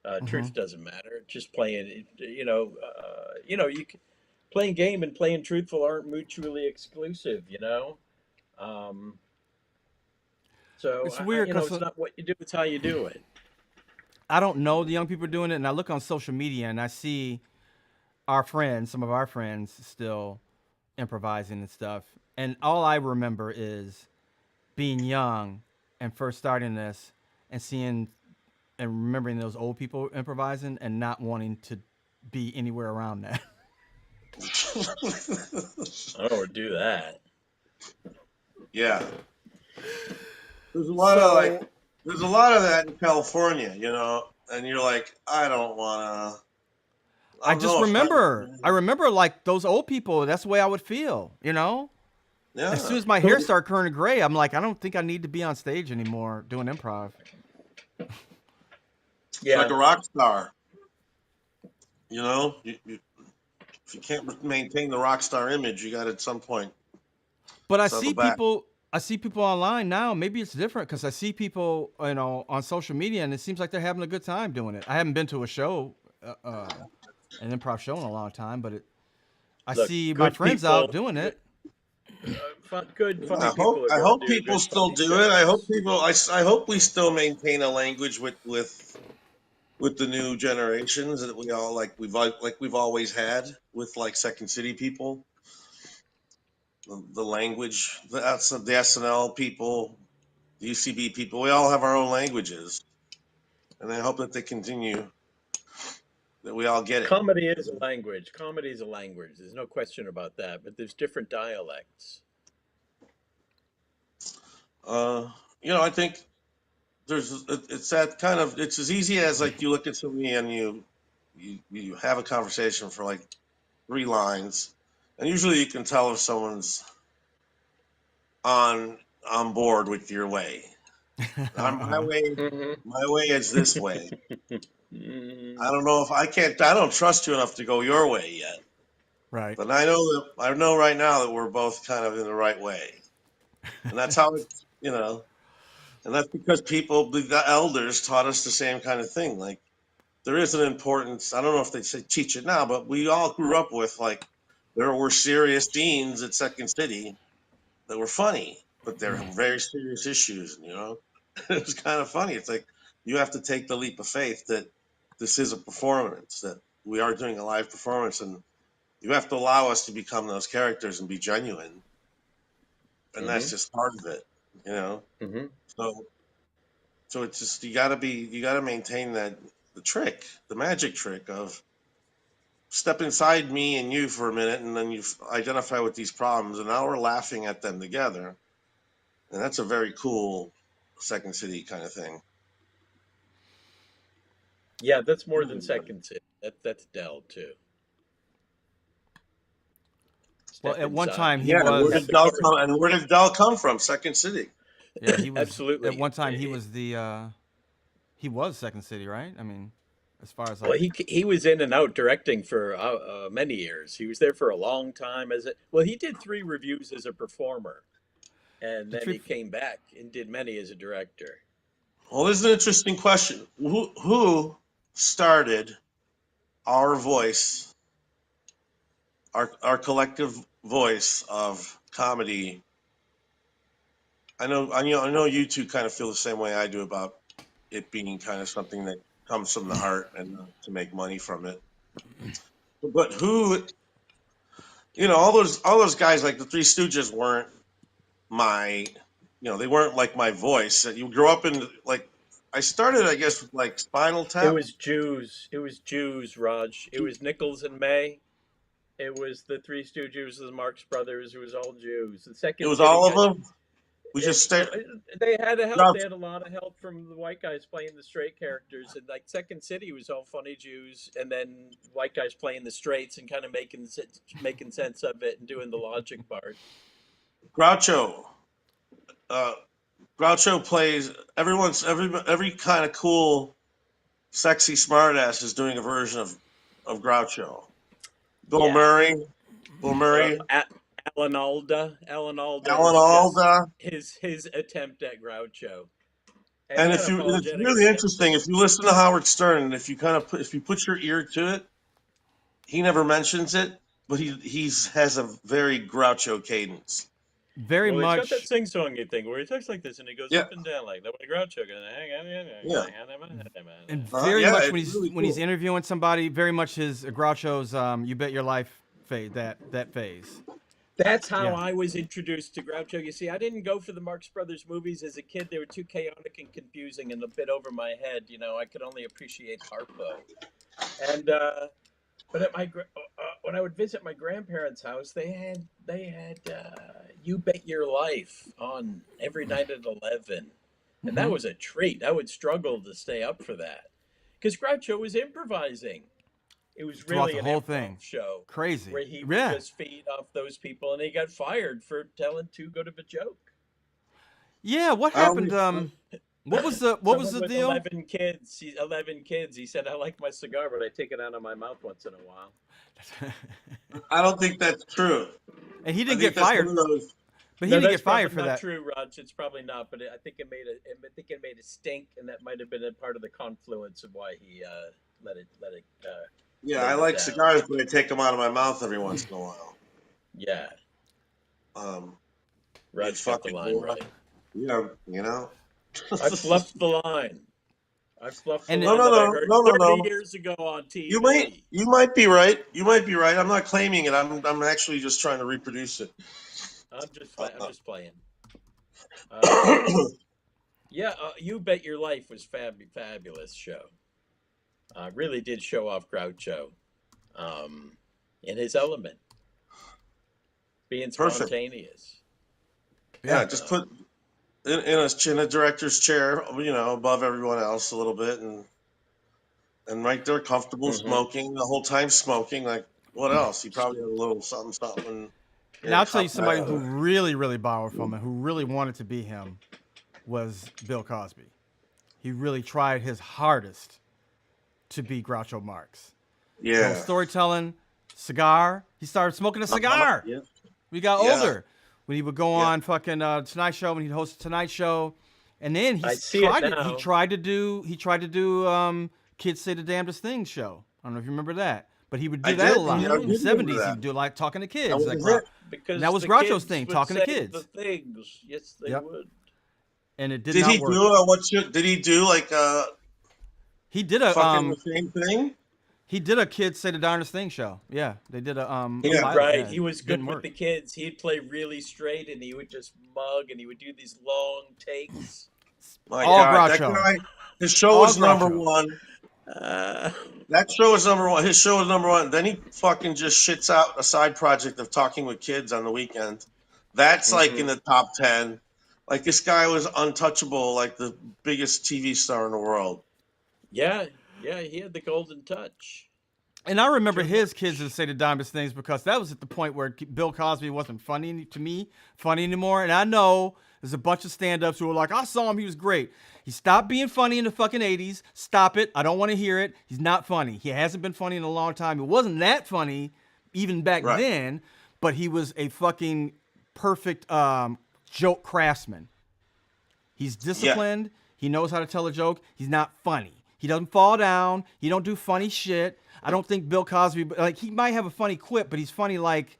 Hmm. Truth doesn't matter. Just playing, playing game and playing truthful aren't mutually exclusive. Um, so It's weird it's because not what you do; it's how you do it. I don't know the young people doing it, and I look on social media and I see our friends, some of our friends, still improvising and stuff. And all I remember is being young and first starting this and seeing and remembering those old people improvising and not wanting to be anywhere around that. I don't do that. Yeah. There's a lot of like, So there's a lot of that in California, and you're like, I don't want to. I I'm just no offense, remember, I man. remember like those old people. That's the way I would feel, As Yeah, soon as my hair started turning gray, I'm like, I don't think I need to be on stage anymore doing improv. it's like Yeah, a rock star. If you can't maintain the rock star image, you got to at some point But settle back. I see people online now. Maybe it's different because I see people, on social media, and it seems like they're having a good time doing it. I haven't been to a show, an improv show in a long time, but I look, see my good friends out people, doing it. good, Yeah, funny people are I going to hope do people good, still funny do it. I hope shows. people. I hope we still maintain a language with the new generations that we all like we've always had with like Second City people. The language, the SNL people, the UCB people, we all have our own languages, and I hope that they continue, that we all get it. Comedy is a language. Comedy is a language. There's no question about that. But there's different Uh, I think it's that kind of, it's as easy as like you look at somebody and you have a conversation for like 3 lines, and usually you can tell if someone's on on board with your way. My Uh-huh. way, dialects. my way is this way. I Mm. don't know if I can't. I don't trust you enough to go your way yet. Right. But I know right now that we're both kind of in the right way, and that's how it's, and that's because the elders taught us the same kind of thing. Like there is an importance. I don't know if they say teach it now, but we all grew up with like there were serious scenes at Second City that were funny, but they're very serious issues. It was kind of funny. It's like you have to take the leap of faith that this is a performance, that we are doing a live performance, and you have to allow us to become those characters and be genuine, and that's Hmm. just part of it, you know. Hmm. So it's just you gotta maintain the magic trick of step inside me and you for a minute, and then you identify with these problems, and now we're laughing at them together, and that's a very cool Second City kind of thing. Yeah, that's more than Second City. That's Dell too. Well, Step at one time inside. he Yeah, and where At was, did the Dell cover. come? And where did Dell come from? Second City. yeah, he was at Absolutely. one time he was Second City, right? I mean, as far as Well, like, he was in and out directing for many years. He was there for a long time as a well. He did 3 reviews as a performer, and the then trip. he came back and did many as a director. Well, this is an interesting question. Who started our voice, our collective voice of comedy? I know you two kind of feel the same way I do about it being kind of something that comes from the heart and not to make money from it. But who, all those guys like the Three Stooges weren't my, they weren't like my voice. You grew up in like, I started, I guess, with like Spinal It Tap. was Jews. It was Jews, Raj. It was Nichols and May. It was the Three Stooges, the Marx Brothers. It was all Jews. The It Second was City all of got them. We just stay. They had help. Groucho. They had a lot of help from the white guys playing the straight characters, and like Second City was all funny Jews, and then white guys playing the straights and kind of making sense of it and doing the logic part. Groucho. Uh, Groucho plays every kind of cool, sexy smartass is doing a version of Groucho. Bill Yeah. Murray. Bill Murray. Alan Alda. Alan Alda Alan is just Alda. his attempt at Groucho. And the it's unapologetic really interesting if you listen to Howard Stern and if you if you put your ear to it, he never mentions it, but he has a very Groucho cadence. Very Well, he's got that much. sing-songy thing where he talks like this and he goes Yeah. up and down like that. When Groucho goes, Yeah. And very yeah, much it's when he's really when he's cool. interviewing somebody, very much his Groucho's "You Bet Your Life" phase. That phase. That's how Yeah. I was introduced to Groucho. You see, I didn't go for the Marx Brothers movies as a kid. They were too chaotic and confusing and a bit over my head. You know, I could only appreciate Harpo. And but at when I would visit my grandparents' house, they had You Bet Your Life on every night at 11, and that was a treat. I would struggle to stay up for that because Groucho was improvising. It was Throughout really the an whole improv thing. show Crazy. where he would Yeah. just feed off those people, and he got fired for telling too good of a joke. Yeah. What I happened? only- What was the what was Someone the with deal? 11 kids. 11 kids. He said, "I like my cigar, but I take it out of my mouth once in a while." I don't think that's true. And he I didn't think get that's fired, one of those. but he No, didn't that's get fired probably for not that. true, Raj. It's probably not, but I think it made it stink, and that might have been a part of the confluence of why he let it. Yeah, laid I it like down. cigars, but I take them out of my mouth every once in a while. Yeah, It's Raj got the fucking line cool. right. Yeah, you know. I fluffed the line. I fluffed the And it- line No, that I heard no, 30 no. years ago on TV. You might be right. You might be right. I'm not claiming it. I'm actually just trying to reproduce it. I'm just playing. You Bet Your Life was fabulous show. Really did show off Groucho in his element, being Perfect. spontaneous. Yeah, just put in a director's chair, above everyone else a little bit, and right there, comfortable, smoking the whole time, smoking. Like, what else? He probably had a little something. And I'll tell you somebody who really, really borrowed from him, who really wanted to be him, was Bill Cosby. He really tried his hardest to be Groucho Marx. Yeah. Storytelling, cigar. He started smoking a cigar. Yeah. When he got Yeah. older. When he would go on fucking Tonight Show, when he'd host the Tonight Show, and then I see it now. he tried to do Kids Say the Damnedest Things show. I don't know if you remember that, but he would do I that did. a lot. Yeah, I In did the remember '70s, that. he'd do like talking to kids. That was like, a hit. Because that was the Groucho's kids thing, would talking to say kids. The things, yes, they Yep. would. And it did Did not he work. did he do like He did a fucking the same thing? he did a Kids Say the Darndest Thing show. Yeah, they did a Yeah, pilot. Right, Yeah, he was it good didn't with work. the kids. He'd play really straight, and he would just mug, and he would do these long takes. My All God, that Groucho. guy. His show All was number Groucho. one. Uh, That show was number one. His show was number one. Then he fucking just shits out a side project of talking with kids on the weekend. That's like in the top 10. Like, this guy was untouchable, like the biggest TV star in the world. yeah, he had the golden touch. And I remember his Kids That Say the Darndest Things because that was at the point where Bill Cosby wasn't funny anymore. And I know there's a bunch of stand-ups who were like, I saw him, he was great. He stopped being funny in the fucking 80s. Stop it. I don't want to hear it. He's not funny. He hasn't been funny in a long time. It wasn't that funny even back then, but he was a fucking perfect joke craftsman. He's disciplined. He knows how to tell a joke. He's not funny. He doesn't fall down. He don't do funny shit. I don't think Bill Cosby, like, he might have a funny quip, but he's funny like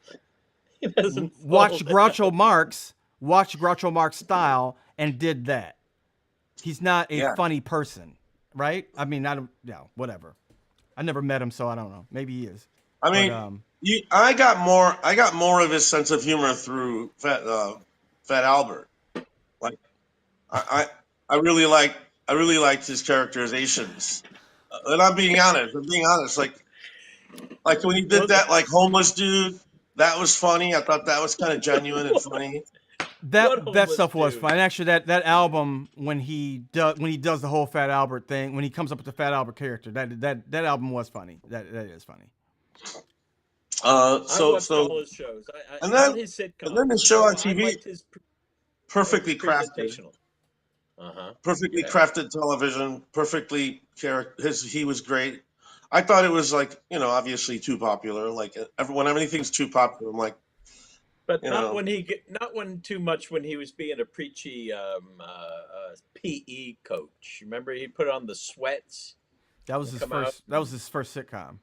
He doesn't watch fall Groucho Marx style and did that. He's not a funny person, right? I mean, whatever. I never met him, so I don't know. Maybe he is. I mean, I got more of his sense of humor through Fat Albert. Like, I really liked his characterizations. And I'm being honest. Like when he did that, like, homeless dude, that was funny. I thought that was kind of genuine and funny. That homeless stuff was dude. fun. And actually, that album when he does the whole Fat Albert thing, when he comes up with the Fat Albert character, that album was funny. That is funny. I So watched all his shows. and Not then his and then the sitcoms. show on I TV, liked his perfectly crafted, presentational. perfectly Yeah. crafted television, perfectly he was great. I thought it was like, obviously too popular. Like when anything's too popular, I'm like, But you not know, when not when too much when he was being a preachy PE coach. Remember he put on the sweats That was and his come out. first. That was his first sitcom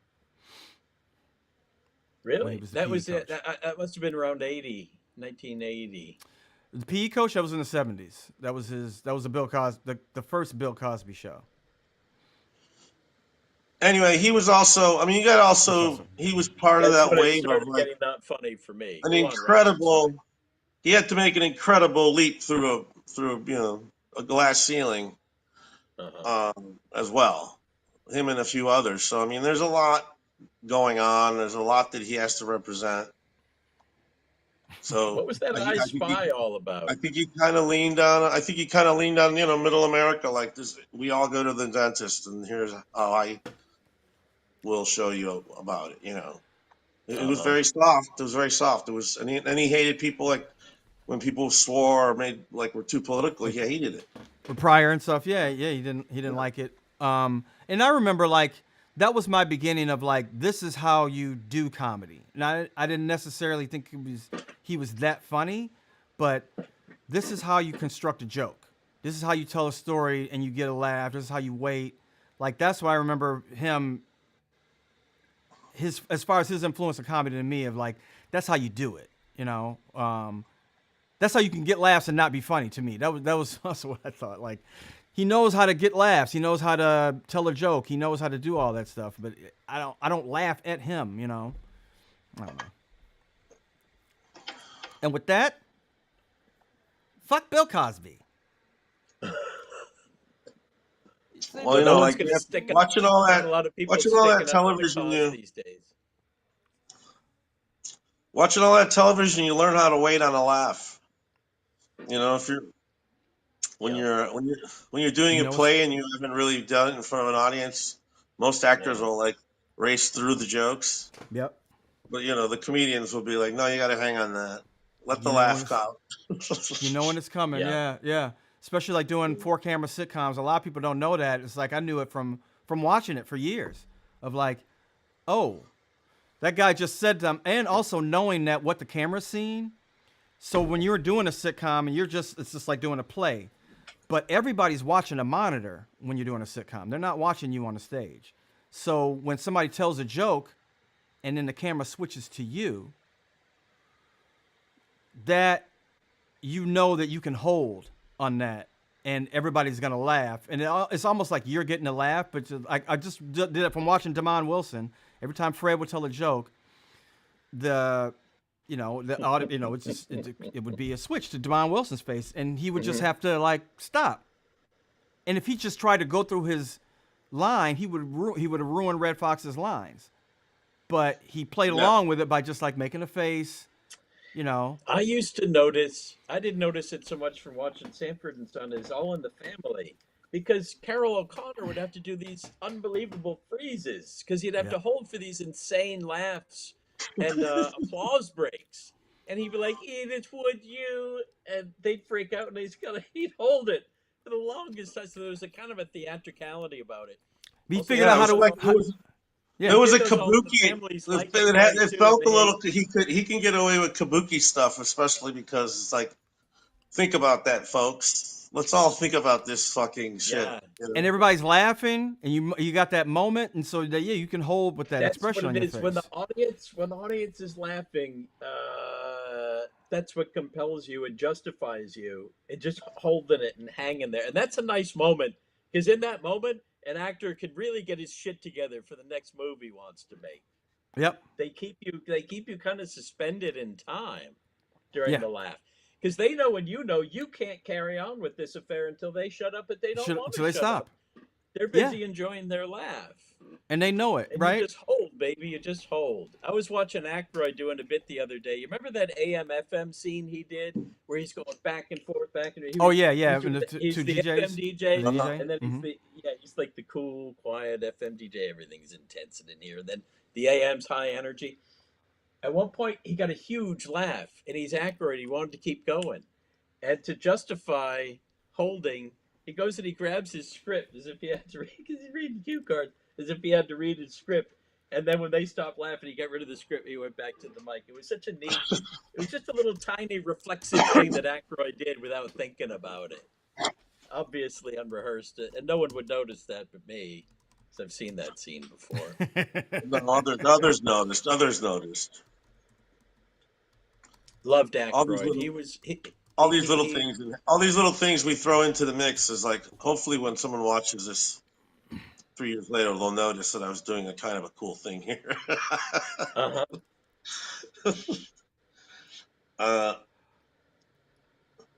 when he Really? was the That PE was it. coach. That must have been around 1980. The PE coach that was in the 70s. That was his. That was the first Bill Cosby show. anyway, he was also. I mean, you got Which also. also He was part of That's that when it wave of started like getting not funny for me. an Go on, Rob. I'm sorry. incredible. He had to make an incredible leap through a glass ceiling, Uh-huh. as well. Him and a few others. So I mean, there's a lot going on. There's a lot that he has to represent. So What was that I Spy all about? I think he kind of leaned on. I think he kind of leaned on, Middle America, like this. We all go to the dentist, and here's how I will show you about it. It was Uh-huh. very soft. It was very soft. And he hated people like when people swore or made like were too political. He hated it. For Pryor and stuff. Yeah, he didn't like it. And I remember like that was my beginning of like this is how you do comedy. And I didn't necessarily think he was that funny, but this is how you construct a joke. This is how you tell a story and you get a laugh. This is how you wait. Like that's why I remember him. As far as his influence on comedy to me of like that's how you do it. That's how you can get laughs and not be funny to me. That was also what I thought. Like, he knows how to get laughs. He knows how to tell a joke. He knows how to do all that stuff. But I don't laugh at him. I don't know. And with that, fuck Bill Cosby. Well, No one's like going to stick up. watching all Not that, a lot of people watching all that sticking up for the television, cause these days. watching all that television, you learn how to wait on a laugh. If you're when Yeah. you're when you're doing a play and you haven't really done it in front of an audience, most actors Yeah. will like race through the jokes. Yep. But the comedians will be like, no, you got to hang on that. Let the laugh come. You know when it's coming. Yeah. Especially like doing 4-camera sitcoms. A lot of people don't know that. It's like I knew it from watching it for years. Of like, oh, that guy just said them, and also knowing that what the camera's seeing. So when you're doing a sitcom and it's just like doing a play, but everybody's watching a monitor when you're doing a sitcom. They're not watching you on the stage. So when somebody tells a joke and then the camera switches to you, that you know that you can hold on that and everybody's going to laugh. And it's almost like you're getting a laugh, but I just did it from watching Damon Wilson. Every time Fred would tell a joke, the audio, it would be a switch to Damon Wilson's face, and he would just have to like stop. And if he just tried to go through his line, he would have ruined Red Fox's lines. But he played along with it by just like making a face, I used to notice. I didn't notice it so much from watching Sanford and Son as All in the Family, because Carol O'Connor would have to do these unbelievable freezes because he'd have to hold for these insane laughs and applause breaks, and he'd be like, "Edith, would you?" And they'd freak out, and he'd hold it for the longest time. So there was a kind of a theatricality about it. He figured out how to. There was a Those All in the kabuki. Families like to play It too, felt a and little. He can get away with kabuki stuff, especially because it's like, think about that, folks. Let's all think about this fucking shit. Yeah. And everybody's laughing, and you got that moment, and so you can hold with that expression on your face. When the audience is laughing, that's what compels you and justifies you, and just holding it and hanging there. And that's a nice moment, because in that moment, an actor can really get his shit together for the next movie he wants to make. Yep. They keep you kind of suspended in time during the laugh. Because they know and you can't carry on with this affair until they shut up, but they don't want to shut up. They're busy enjoying their laugh. And they know it, and right? You just hold, baby. You just hold. I was watching Ackroyd doing a bit the other day. You remember that AM/FM scene he did where he's going back and forth, back and Oh yeah, yeah. he's, And the he's two the DJs, FM DJ, the DJ. and then Hmm. he's like the cool, quiet FM DJ. Everything's intense in here. And then the AM's high energy. At one point, he got a huge laugh, and he's accurate. He wanted to keep going, and to justify holding, he goes and he grabs his script as if he had to read, because he's reading cue cards, as if he had to read his script. And then when they stopped laughing, he got rid of the script. He went back to the mic. It was such a neat. It was just a little tiny reflexive thing that Aykroyd did without thinking about it. Obviously unrehearsed, and no one would notice that but me, because I've seen that scene before. No, others noticed. Others noticed. Loved All these Aykroyd. little, He was all these little things, all these little things we throw into the mix is like. Hopefully, when someone watches this 3 years later, they'll notice that I was doing a kind of a cool thing here. uh-huh. uh,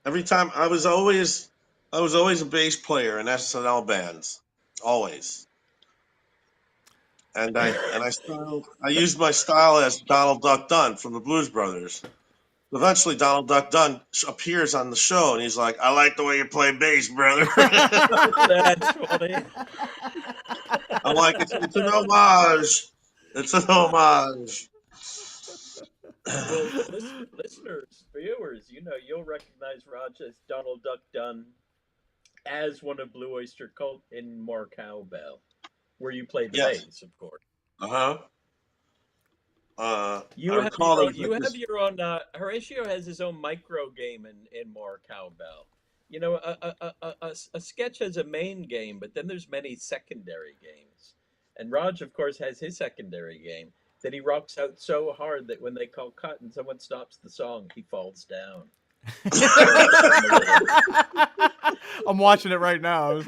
every time I was always a bass player in SNL bands, always. And I used my style as Donald Duck Dunn from the Blues Brothers. Eventually, Donald Duck Dunn appears on the show, and he's like, "I like the way you play bass, brother." That's funny. I'm like, "It's an homage. It's an homage." Well, listeners, viewers, you'll recognize Raj as Donald Duck Dunn as one of Blue Oyster Cult in More Cowbell, where you played the Yes. bass, of course. I You have recall your it own. was You like have this. your own. Horatio has his own micro game in More Cowbell. You know, a sketch has a main game, but then there's many secondary games. And Raj, of course, has his secondary game that he rocks out so hard that when they call cut and someone stops the song, he falls down. I'm watching it right now.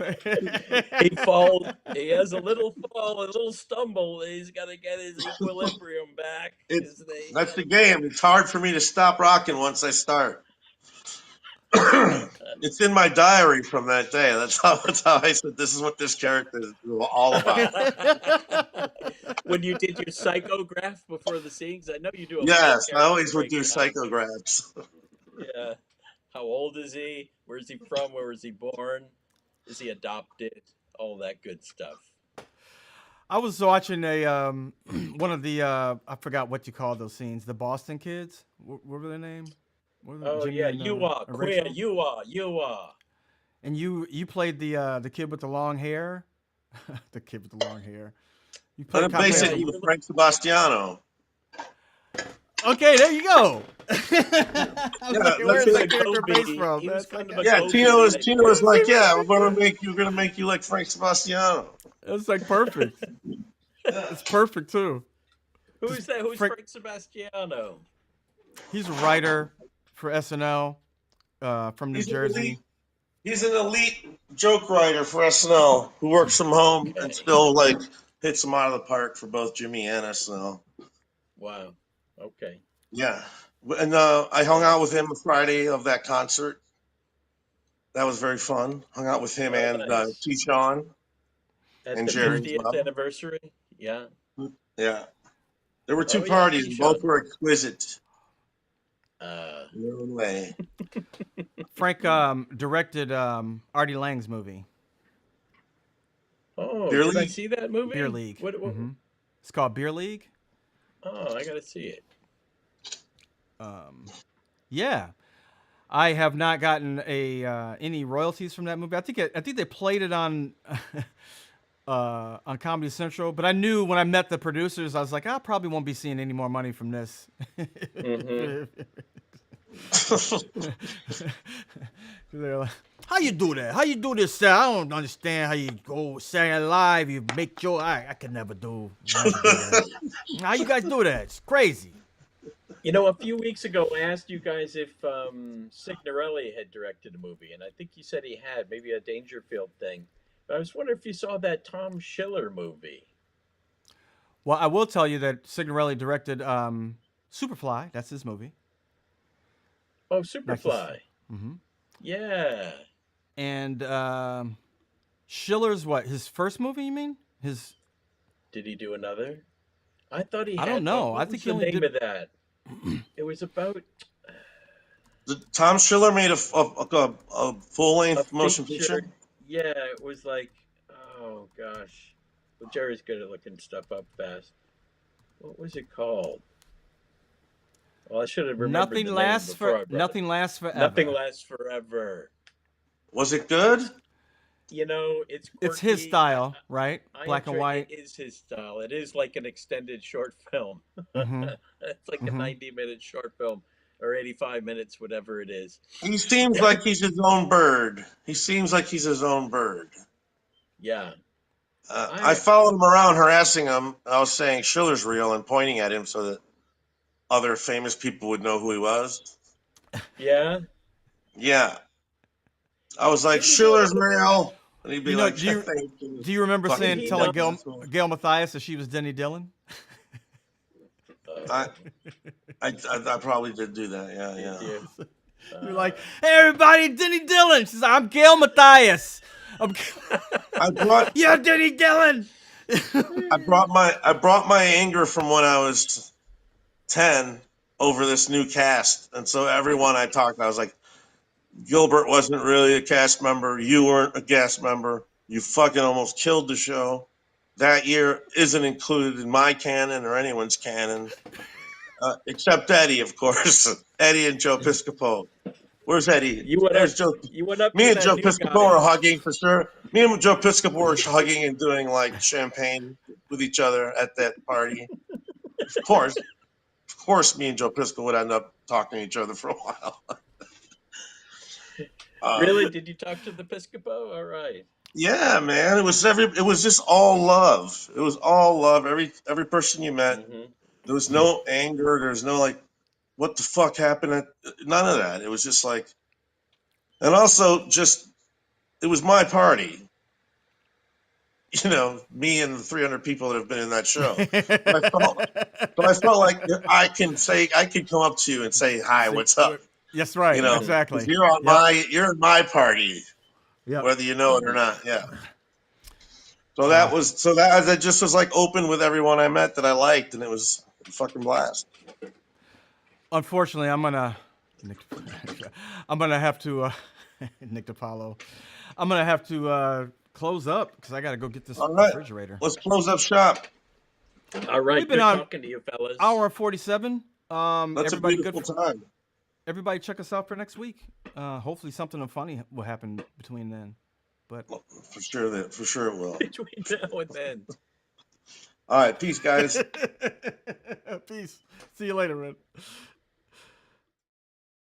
He falls. He has a little fall, a little stumble. He's got to get his equilibrium back. That's the game. It's hard for me to stop rocking once I start. It's in my diary from that day. That's how I said this is what this character is all about. When you did your psychograph before the scenes, I know you do a full Yes, I character always would do breakdown. psychographs. Yeah. How old is he? Where's he from? Where was he born? Is he adopted? All that good stuff. I was watching a one of the I forgot what you call those scenes. The Boston Kids. What were their name? What were they? Oh Jimmy yeah, and, you are and queer. Rachel? You are. And you played the kid with the long hair. The kid with the long hair. You And played I'm kind of basically you with were- Frank Sebastiano. Okay, there you go. I was Yeah, like, where's that's that it. character Gobi. based from? He was That's kind like, of a Yeah, Gobi Tino was type like, yeah, we're gonna make you like Frank Sebastiano. that's like perfect. It's perfect too. Who's that? Who's Frank- Frank Sebastiano? He's a writer for SNL from New He's an Jersey. elite. He's an elite joke writer for SNL who works from home and still like hits them out of the park for both Jimmy and SNL. Wow. Okay. Yeah, and I hung out with him Friday of that concert. That was very fun. Hung out with him Oh, and nice. T-Sean At and the Jerry as 50th well. anniversary? Yeah. Yeah, there were two Oh, yeah, parties, and T-Sean. both were exquisite Uh, in their own way. Frank directed Artie Lang's movie, oh, Beer did I League? see that movie? Beer League. What, Mhm. It's called Beer League. Oh, I gotta see it. Yeah, I have not gotten any royalties from that movie. I think they played it on on Comedy Central, but I knew when I met the producers, I was like, I probably won't be seeing any more money from this. Mhm. They're like, how you do that? How you do this? I don't understand how you go say it live. You make your I could never do that. How you guys do that? It's crazy. You know, a few weeks ago, I asked you guys if Signorelli had directed a movie, and I think you said he had, maybe a Dangerfield thing. But I was wondering if you saw that Tom Schiller movie. Well, I will tell you that Signorelli directed Superfly. That's his movie. Oh, Superfly. Mm-hmm. Yeah. And Schiller's what? His first movie? You mean his? Did he do another? I thought he I had. don't know. What I was think the he only name did. of that? It was about. Tom Schiller made a full A length motion feature. picture. Yeah, it was like, oh gosh. Well, Jerry's good at looking stuff up fast. What was it called? Well, I should have remembered the name before I brought it. Nothing lasts Nothing forever. lasts forever. Was it good? It's it's It's his quirky. style, right? I Black and enjoy it. white. Is his style. It is like an extended short film. Mm-hmm. It's like a Mm-hmm. 90-minute short film or 85 minutes, whatever it is. He seems like he's his own bird. He seems like he's his own bird. Yeah. I I followed him around, harassing him. I was saying Schiller's real and pointing at him so that other famous people would know who he was. yeah. Yeah. I was like, Didn't he do Schiller's another real. And he'd be You know, like, thank you. do you remember Fucking Didn't he telling not? Gail Mathias that she was Denny Dillon? I, I probably did do that. Yeah, Did yeah. you? You're like, hey everybody, Denny Dillon. She's like, I'm Gail Mathias. I brought You're Denny Dillon. I brought my anger from when I was 10 over this new cast. And so everyone I talked to, I was like, Gilbert wasn't really a cast member. You weren't a cast member. You fucking almost killed the show. That year isn't included in my canon or anyone's canon, except Eddie, of course. Eddie and Joe Piscopo. Where's Eddie? You went up. There's Joe. You went up Me to and that Joe new Piscopo guy. were hugging for sure. Me and Joe Piscopo were hugging and doing like champagne with each other at that party. Of course, me and Joe Piscopo would end up talking to each other for a while. Really? Did you talk to the Piscopo? All right. Yeah, man. It was just all love. It was all love. Every person you met. Hmm. There was no anger. There was no like, what the fuck happened? None of that. It was just like, and also just, it was my party. Me and the 300 people that have been in that show. But I felt like I could come up to you and say, hi, what's up? That's right. Mhm. Exactly. 'Cause you're in my party, Yep. whether you know it or not. Yeah. So Uh, that just was like open with everyone I met that I liked, and it was a fucking blast. Unfortunately, I'm gonna have to Nick DiPaolo. I'm gonna have to close up because I gotta go get this All right, refrigerator. let's close up shop. All right. We've been Good on talking to you, fellas. Hour and 47. That's a Everybody beautiful time. everybody check us out for next week. Hopefully something funny will happen between then. But For sure it will. Between now and then. All right, peace, guys. peace. See you later, man.